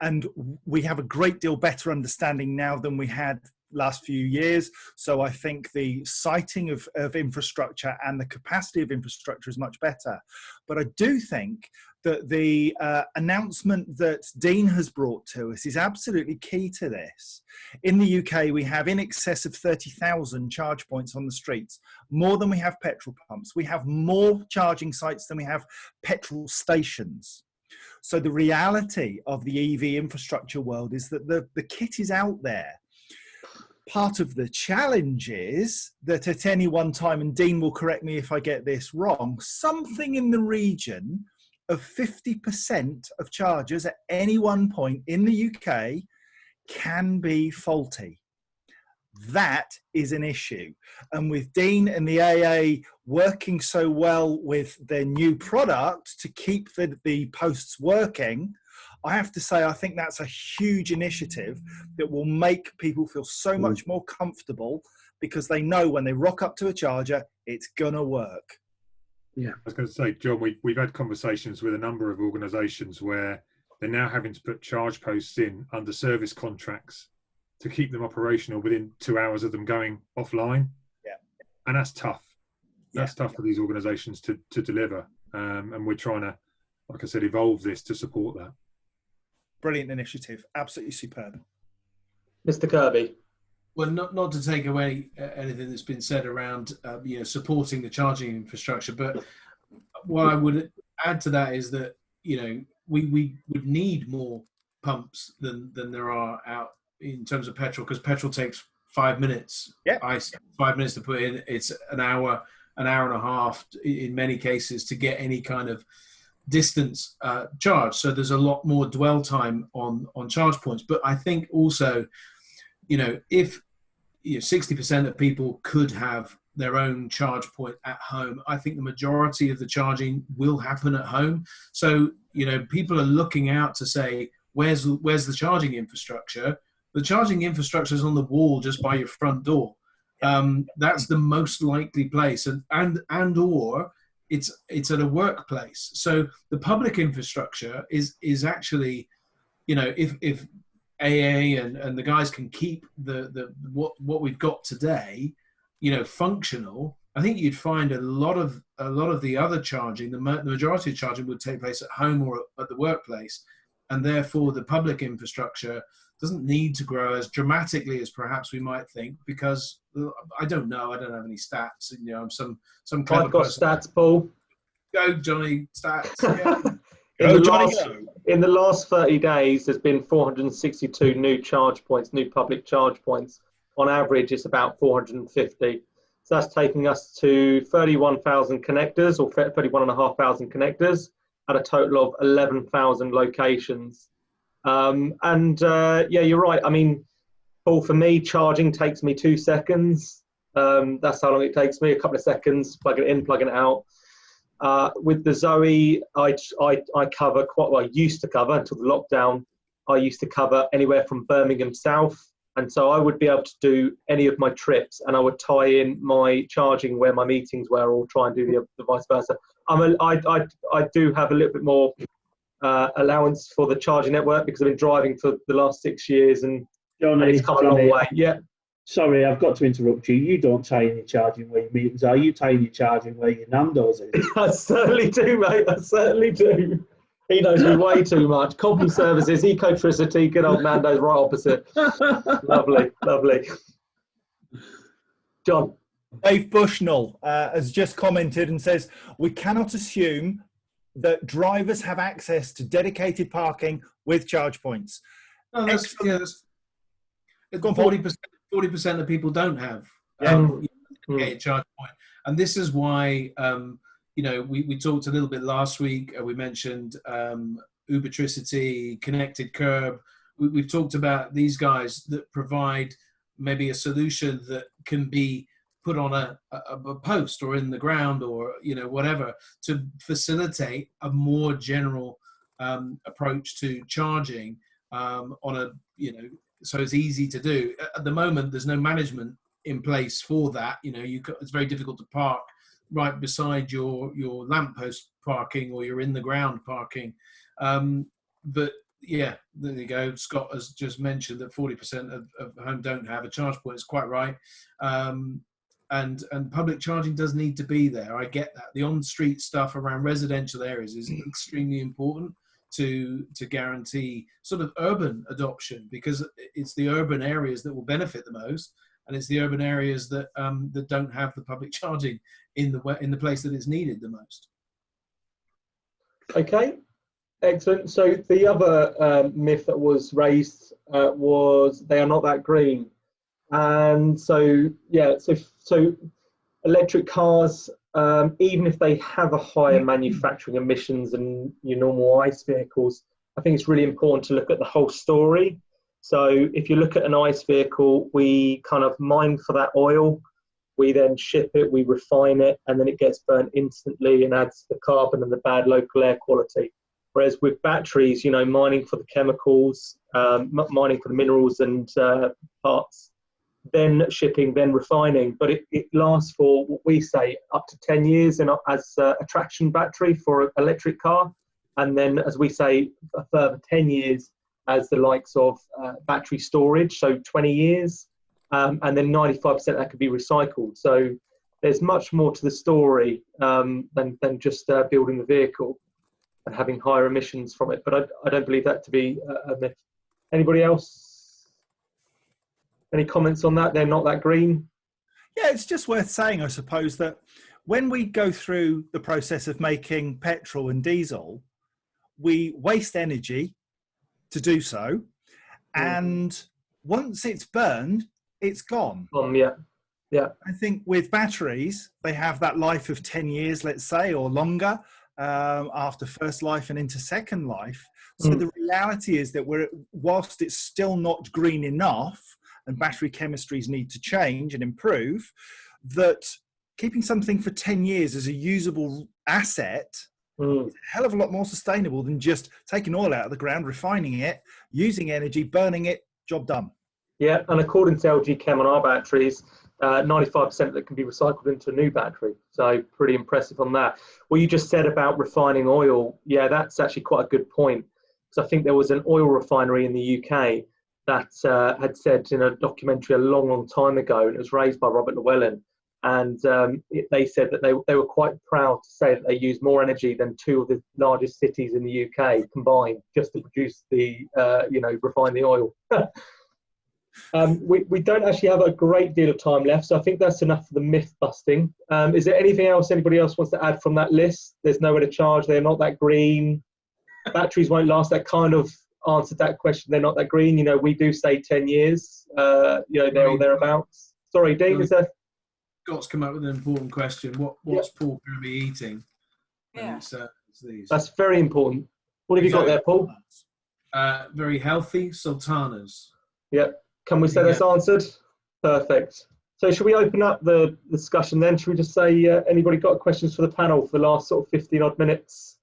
And we have a great deal better understanding now than we had last few years. So I think the siting of infrastructure and the capacity of infrastructure is much better. But I do think that the announcement that Dean has brought to us is absolutely key to this. In the UK, we have in excess of 30,000 charge points on the streets, more than we have petrol pumps. We have more charging sites than we have petrol stations. So the reality of the EV infrastructure world is that the kit is out there. Part of the challenge is that at any one time, and Dean will correct me if I get this wrong, something in the region of 50% of chargers at any one point in the UK can be faulty. That is an issue. And with Dean and the AA working so well with their new product to keep the posts working, I have to say, I think that's a huge initiative that will make people feel so much more comfortable because they know when they rock up to a charger, it's going to work. Yeah, I was going to say, John, we've had conversations with a number of organisations where they're now having to put charge posts in under service contracts to keep them operational within 2 hours of them going offline. Yeah. And that's tough. That's tough for these organisations to deliver. And we're trying to, like I said, evolve this to support that. Brilliant initiative. Absolutely superb. Mr. Kirby. Well, not to take away anything that's been said around supporting the charging infrastructure, but what I would add to that is that we would need more pumps than there are out in terms of petrol, because petrol takes 5 minutes. Yeah, 5 minutes to put in. It's an hour and a half in many cases to get any kind of distance charge. So there's a lot more dwell time on charge points. But I think also, if 60% of people could have their own charge point at home, I think the majority of the charging will happen at home. So, people are looking out to say, where's the charging infrastructure? The charging infrastructure is on the wall just by your front door. That's the most likely place, and or it's at a workplace. So the public infrastructure is actually, if AA and the guys can keep the what we've got today, functional, I think you'd find a lot of the other charging, the majority of charging would take place at home or at the workplace, and therefore the public infrastructure doesn't need to grow as dramatically as perhaps we might think, because I don't know, I don't have any stats. I'm some clever I've got person. stats, Paul. Go, Jonny, stats. Yeah. In the last 30 days, there's been 462 new charge points, new public charge points. On average, it's about 450. So that's taking us to 31,000 connectors, or 31,500 connectors, at a total of 11,000 locations. You're right. I mean, Paul, for me, charging takes me 2 seconds. That's how long it takes me, a couple of seconds, plugging it in, plugging it out. With the Zoe, I cover I used to cover until the lockdown. I used to cover anywhere from Birmingham South. And so I would be able to do any of my trips, and I would tie in my charging where my meetings were, or try and do the vice versa. I do have a little bit more allowance for the charging network because I've been driving for the last 6 years, and it's come a long way. Yeah. Sorry, I've got to interrupt you. You don't tie in your charging where your meetings are. You tie in your charging where your Nando's is. I certainly do, mate. I certainly do. He knows me way too much. Cobham Services, Ecotricity, good old Nando's right opposite. Lovely, lovely. John. Dave Bushnell has just commented and says, we cannot assume that drivers have access to dedicated parking with charge points. No, that's 40% of people don't have a charge point. And this is why, we talked a little bit last week. We mentioned Ubertricity, Connected Curb. We've talked about these guys that provide maybe a solution that can be put on a post or in the ground, or whatever, to facilitate a more general approach to charging so it's easy to do. At the moment, there's no management in place for that. It's very difficult to park right beside your lamppost parking or your in the ground parking. But yeah, there you go. Scott has just mentioned that 40% of home don't have a charge point. It's quite right. And public charging does need to be there. I get that. The on-street stuff around residential areas is extremely important to guarantee sort of urban adoption, because it's the urban areas that will benefit the most, and it's the urban areas that that don't have the public charging in the place that it's needed the most. Okay, excellent. So the other myth that was raised was they are not that green. And so, so electric cars, even if they have a higher manufacturing emissions than your normal ICE vehicles, I think it's really important to look at the whole story. So if you look at an ICE vehicle, we kind of mine for that oil, we then ship it, we refine it, and then it gets burnt instantly and adds the carbon and the bad local air quality. Whereas with batteries, you know, mining for the chemicals, mining for the minerals and parts, then shipping, then refining. But it lasts for, what we say, up to 10 years as a traction battery for an electric car. And then, as we say, a further 10 years as the likes of battery storage, so 20 years. And then 95% that could be recycled. So there's much more to the story than just building the vehicle and having higher emissions from it. But I don't believe that to be a myth. Anybody else? Any comments on that? They're not that green? Yeah, it's just worth saying, I suppose, that when we go through the process of making petrol and diesel, we waste energy to do so. And once it's burned, it's gone. Yeah. I think with batteries, they have that life of 10 years, let's say, or longer, after first life and into second life. So the reality is that whilst it's still not green enough and battery chemistries need to change and improve, that keeping something for 10 years as a usable asset is a hell of a lot more sustainable than just taking oil out of the ground, refining it, using energy, burning it, job done. Yeah, and according to LG Chem on our batteries, 95% of it can be recycled into a new battery. So pretty impressive on that. What you just said about refining oil, yeah, that's actually quite a good point. Because I think there was an oil refinery in the UK that had said in a documentary a long time ago, and it was raised by Robert Llewellyn, and they said that they were quite proud to say that they use more energy than two of the largest cities in the UK combined just to produce the, refine the oil. We don't actually have a great deal of time left, so I think that's enough for the myth busting. Is there anything else anybody else wants to add from that list? There's nowhere to charge, they're not that green, batteries won't last. That kind of answered that question. They're not that green. You know, we do say 10 years, there or thereabouts. Sorry, Dean, is that? Scott's come up with an important question. What's Paul going to be eating? Yeah. It's these. That's very important. What have you got there, Paul? Very healthy sultanas. Yep. Can we say that's answered? Perfect. So should we open up the discussion then? Should we just say, anybody got questions for the panel for the last sort of 15 odd minutes?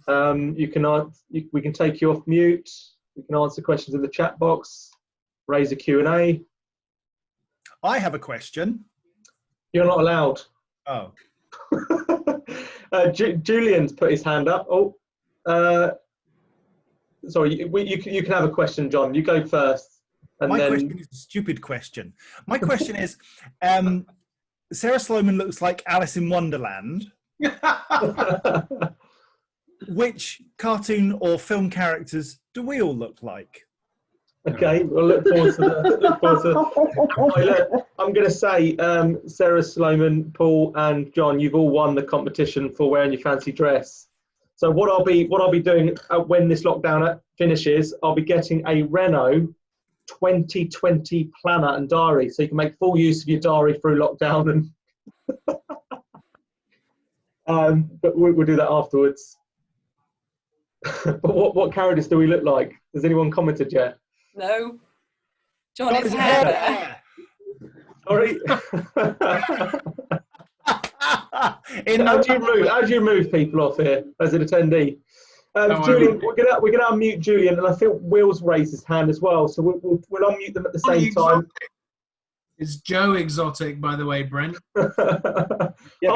We can take you off mute. You can answer questions in the chat box, raise a Q&A. I have a question. You're not allowed. Oh. Julian's put his hand up. Sorry, you can have a question, John. You go first. My question is a stupid question. My question is, Sarah Sloman looks like Alice in Wonderland. Which cartoon or film characters do we all look like? Okay, we'll look forward to that. I'm going to say, Sarah Sloman, Paul, and John, you've all won the competition for wearing your fancy dress. So what I'll be doing when this lockdown finishes, I'll be getting a Renault 2020 planner and diary, so you can make full use of your diary through lockdown. And but we'll do that afterwards. But what characters do we look like? Has anyone commented yet? No. John is hair. Sorry. How do you move people off here as an attendee? Julian, we're gonna unmute Julian, and I think Will's raised his hand as well, so we'll unmute them at the same time. Is Joe exotic, by the way, Brent? He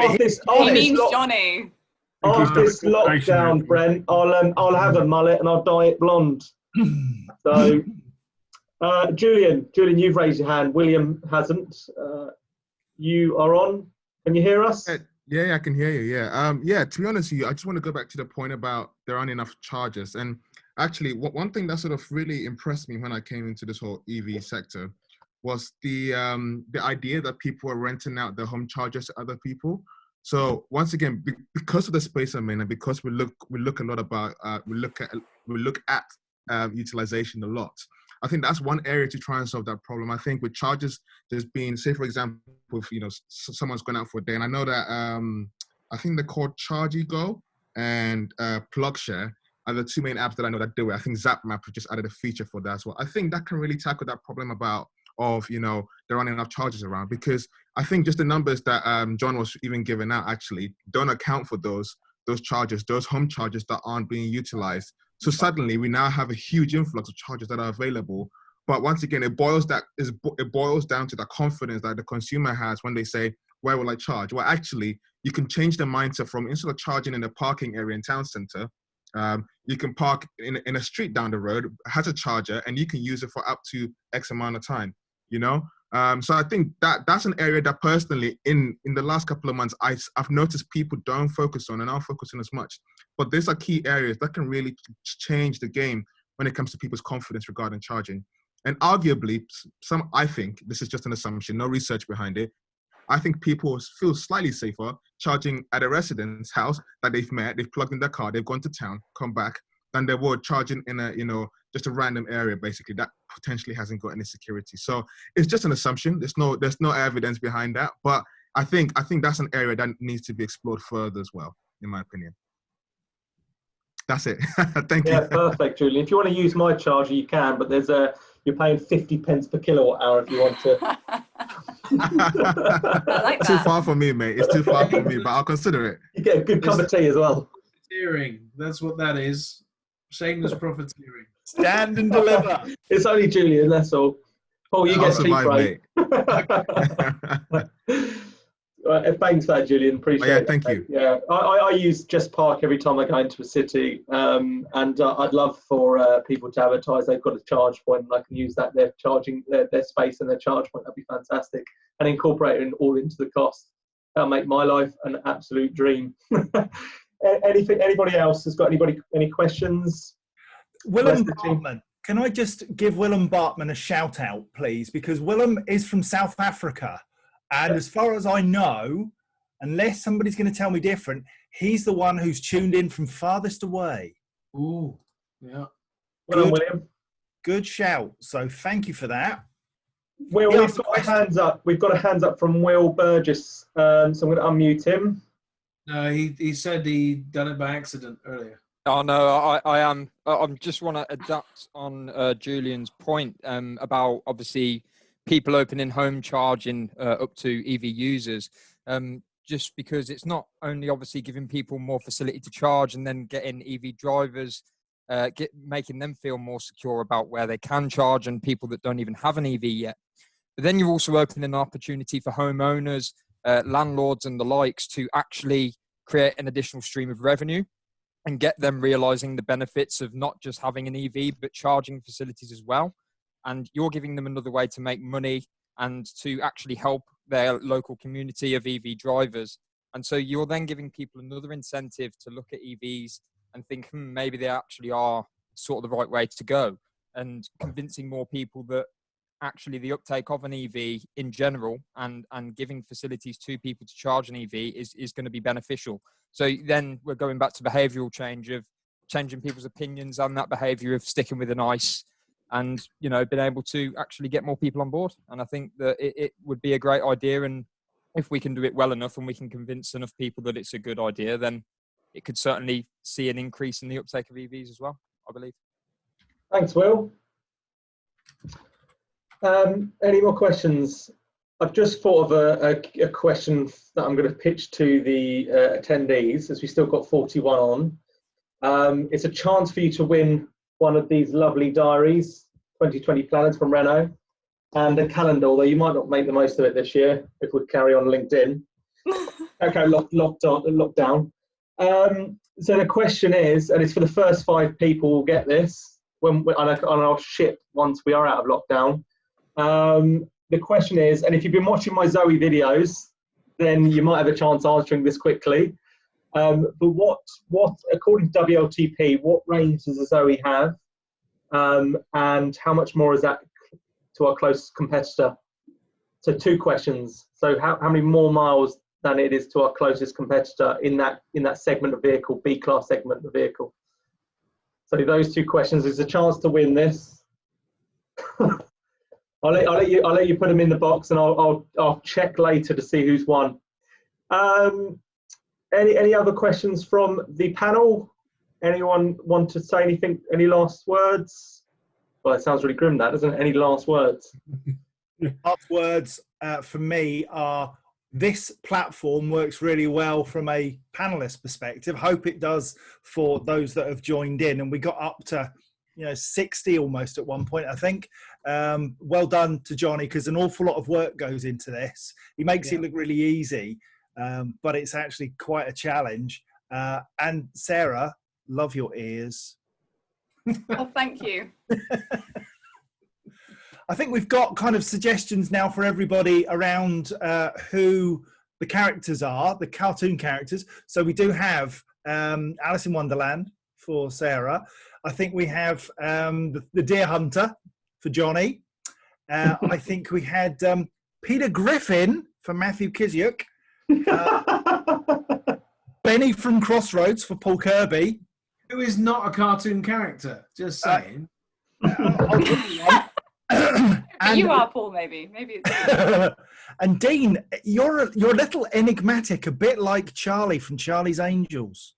means Jonny. After this lockdown, Brent, I'll have a mullet and I'll dye it blonde. So, Julian, you've raised your hand. William hasn't. You are on. Can you hear us? Yeah, I can hear you. Yeah. To be honest with you, I just want to go back to the point about there aren't enough chargers. And actually, one thing that sort of really impressed me when I came into this whole EV sector was the idea that people are renting out their home chargers to other people. So once again, because of the space I'm in, and because we look a lot about we look at utilization a lot. I think that's one area to try and solve that problem. I think with chargers, there's been, say for example, if someone's gone out for a day, and I know that I think they're called Charge Go and PlugShare. are the two main apps that I know that do it. I think ZapMap just added a feature for that as well. I think that can really tackle that problem of there aren't enough chargers around, because I think just the numbers that John was even giving out actually don't account for those chargers, those home chargers that aren't being utilized. So suddenly we now have a huge influx of chargers that are available. But once again, it boils down to the confidence that the consumer has when they say, where will I charge? Well, actually, you can change the mindset from, instead of charging in a parking area in town center, you can park in a street down the road, has a charger, and you can use it for up to X amount of time, So I think that's an area that personally, in the last couple of months, I've noticed people don't focus on and aren't focusing as much. But these are key areas that can really change the game when it comes to people's confidence regarding charging. And arguably, I think, this is just an assumption, no research behind it, I think people feel slightly safer charging at a resident's house that they've met, they've plugged in their car, they've gone to town, come back, than they would charging in a, just a random area, basically, that potentially hasn't got any security. So it's just an assumption. There's no evidence behind that. But I think that's an area that needs to be explored further as well, in my opinion. That's it. Thank you. Yeah, perfect, Julian. If you want to use my charger, you can, but you're paying 50 pence per kilowatt hour if you want to. I like that. Too far for me, mate. It's too far for me, but I'll consider it. You get a good cup of tea as well. Profiteering. That's what that is. Shameless profiteering. Stand and deliver. It's only Julian, that's all. Paul, you get tea break. Thanks for that, Julian. Appreciate it. Yeah, thank you. Yeah, I use Just Park every time I go into a city, and I'd love for people to advertise they've got a charge point, and I can use that. They're charging their space and their charge point. That'd be fantastic, and incorporate it all into the cost. That'll make my life an absolute dream. Anybody else has got any questions? Willem Bartman. Can I just give Willem Bartman a shout out, please? Because Willem is from South Africa. And as far as I know, unless somebody's going to tell me different, he's the one who's tuned in from farthest away. Ooh, yeah. Well done, William. Good shout. So thank you for that. Will, we've got a hands up. We've got a hands up from Will Burgess. So I'm going to unmute him. No, he said he done it by accident earlier. Oh no, I am. I just want to adapt on Julian's point about obviously people opening home charging up to EV users, just because it's not only obviously giving people more facility to charge and then getting EV drivers, making them feel more secure about where they can charge and people that don't even have an EV yet. But then you're also opening an opportunity for homeowners, landlords and the likes to actually create an additional stream of revenue and get them realizing the benefits of not just having an EV, but charging facilities as well. And you're giving them another way to make money and to actually help their local community of EV drivers. And so you're then giving people another incentive to look at EVs and think, maybe they actually are sort of the right way to go, and convincing more people that actually the uptake of an EV in general and giving facilities to people to charge an EV is going to be beneficial. So then we're going back to behavioural change of changing people's opinions on that behaviour of sticking with an ICE and, being able to actually get more people on board. And I think that it would be a great idea. And if we can do it well enough and we can convince enough people that it's a good idea, then it could certainly see an increase in the uptake of EVs as well, I believe. Thanks, Will. Any more questions? I've just thought of a question that I'm going to pitch to the attendees, as we still got 41 on. It's a chance for you to win one of these lovely diaries, 2020 planners from Renault, and a calendar, although you might not make the most of it this year if we carry on LinkedIn. Okay, lockdown. So the question is, and it's for the first 5 people who will get this, and I'll ship once we are out of lockdown. The question is, and if you've been watching my Zoe videos, then you might have a chance answering this quickly. But what, according to WLTP, what range does a Zoe have, and how much more is that to our closest competitor? So 2 questions. So how many more miles than it is to our closest competitor in that segment of vehicle, B-class segment of vehicle? So those 2 questions. There's a chance to win this. I'll let you put them in the box, and I'll check later to see who's won. Any other questions from the panel? anyone want to say anything? Any last words? Well, it sounds really grim, that, doesn't it? Any last words? Last words for me are, this platform works really well from a panelist perspective. Hope it does for those that have joined in. And we got up to 60 almost at one point, I think. Well done to Jonny, because an awful lot of work goes into this. He makes it look really easy, but it's actually quite a challenge. And Sarah, love your ears. Oh, thank you. I think we've got kind of suggestions now for everybody around who the characters are, the cartoon characters. So we do have Alice in Wonderland for Sarah. I think we have the Deer Hunter for Jonny. I think we had Peter Griffin for Mathew Kiziuk. Benny from Crossroads for Paul Kirby. Who is not a cartoon character? Just saying. And you are, Paul, maybe it's and Dean, you're a little enigmatic, a bit like Charlie from Charlie's Angels.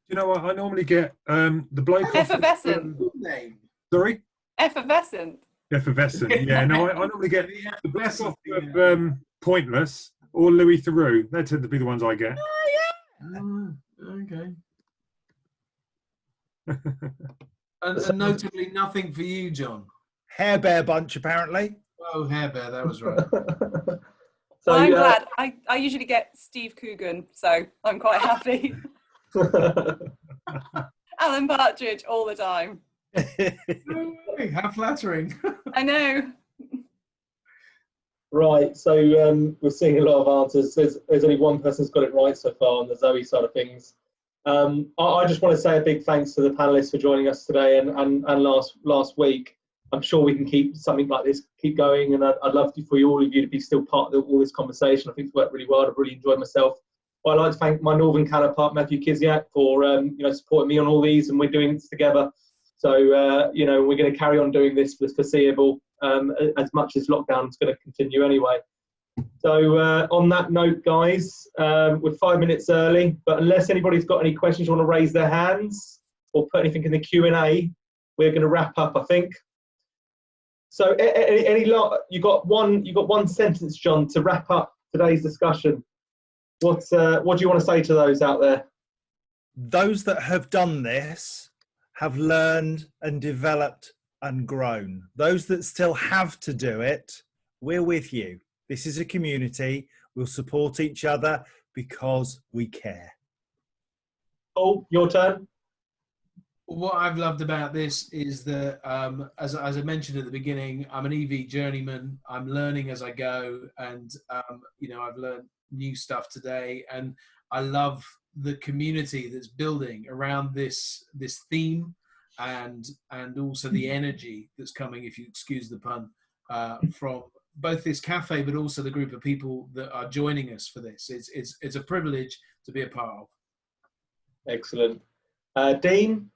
You know what? I normally get the bloke. Effervescent. Name. Sorry. Effervescent. Effervescent. Yeah. No, I normally get the bloke off of Pointless or Louis Theroux. They tend to be the ones I get. Oh yeah. Okay. and notably nothing for you, John. Hair Bear Bunch, apparently. Oh, Hair Bear, that was right. So, well, I'm glad. I usually get Steve Coogan, so I'm quite happy. Alan Partridge all the time. How flattering. I know. Right, so we're seeing a lot of answers. There's only one person who's got it right so far on the Zoe side of things. I just want to say a big thanks to the panelists for joining us today and last week. I'm sure we can keep something like this keep going, and I'd love for all of you to be still part of all this conversation. I think it's worked really well. I've really enjoyed myself. I'd like to thank my northern counterpart, Mathew Kiziuk, for supporting me on all these, and we're doing this together. So we're going to carry on doing this for the foreseeable, as much as lockdown is going to continue anyway. So on that note, guys, we're 5 minutes early, but unless anybody's got any questions you want to raise their hands or put anything in the Q&A, we're going to wrap up, I think. So you got one sentence, John, to wrap up today's discussion. What do you want to say to those out there? Those that have done this have learned and developed and grown. Those that still have to do it, we're with you. This is a community. We'll support each other because we care. Paul, your turn. What I've loved about this is that, as I mentioned at the beginning, I'm an Evey journeyman. I'm learning as I go, and I've learned new stuff today, and I love the community that's building around this theme, and also the energy that's coming, if you excuse the pun, from both this cafe, but also the group of people that are joining us for this. It's a privilege to be a part of. Excellent. Dean?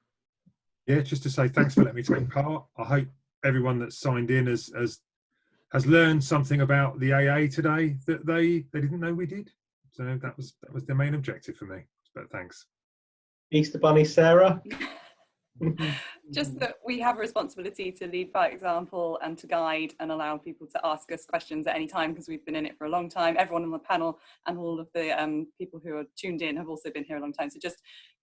Yeah, just to say thanks for letting me take part. I hope everyone that's signed in has learned something about the AA today that they didn't know we did. So that was the main objective for me. But thanks. Easter Bunny, Sarah? Just that we have a responsibility to lead by example and to guide and allow people to ask us questions at any time, because we've been in it for a long time. Everyone on the panel and all of the people who are tuned in have also been here a long time. So just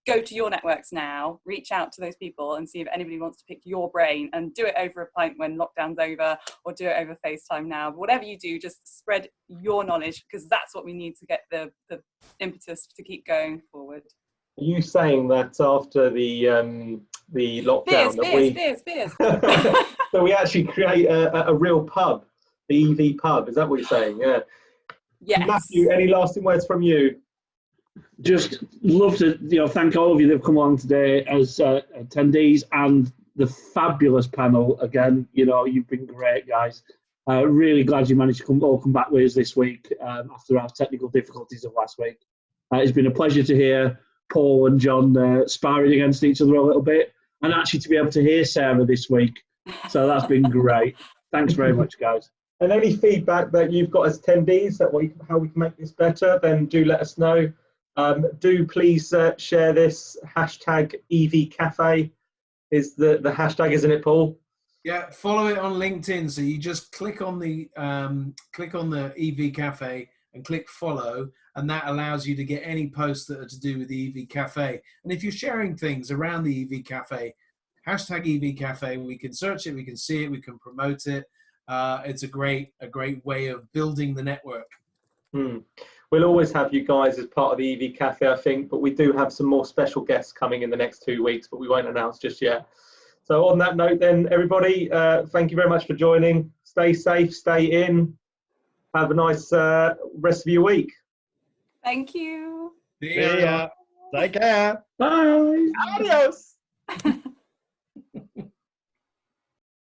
go to your networks now, reach out to those people and see if anybody wants to pick your brain, and do it over a pint when lockdown's over, or do it over FaceTime now. But whatever you do, just spread your knowledge, because that's what we need to get the impetus to keep going forward. Are you saying that after the lockdown Beers. that we actually create a real pub, the EV pub? Is that what you're saying? Yeah. Yes. Mathew, any lasting words from you? Just love to thank all of you that have come on today as attendees, and the fabulous panel again. You've been great, guys. Really glad you managed to come back with us this week after our technical difficulties of last week. It's been a pleasure to hear Paul and John sparring against each other a little bit, and actually to be able to hear Sarah this week. So that's been great. Thanks very much, guys. And any feedback that you've got as attendees, how we can make this better, then do let us know. Do please share this. Hashtag Evey Café is the hashtag, isn't it, Paul? Yeah, follow it on LinkedIn. So you just click on the Evey Café and click follow, and that allows you to get any posts that are to do with the Evey Café. And if you're sharing things around the Evey Café, hashtag Evey Café, we can search it, we can see it, we can promote it. It's a great way of building the network. We'll always have you guys as part of the Evey Café, I think, but we do have some more special guests coming in the next 2 weeks, but we won't announce just yet. So on that note then, everybody, thank you very much for joining. Stay safe, stay in. Have a nice rest of your week. Thank you. See ya. Take care. Bye. Adios.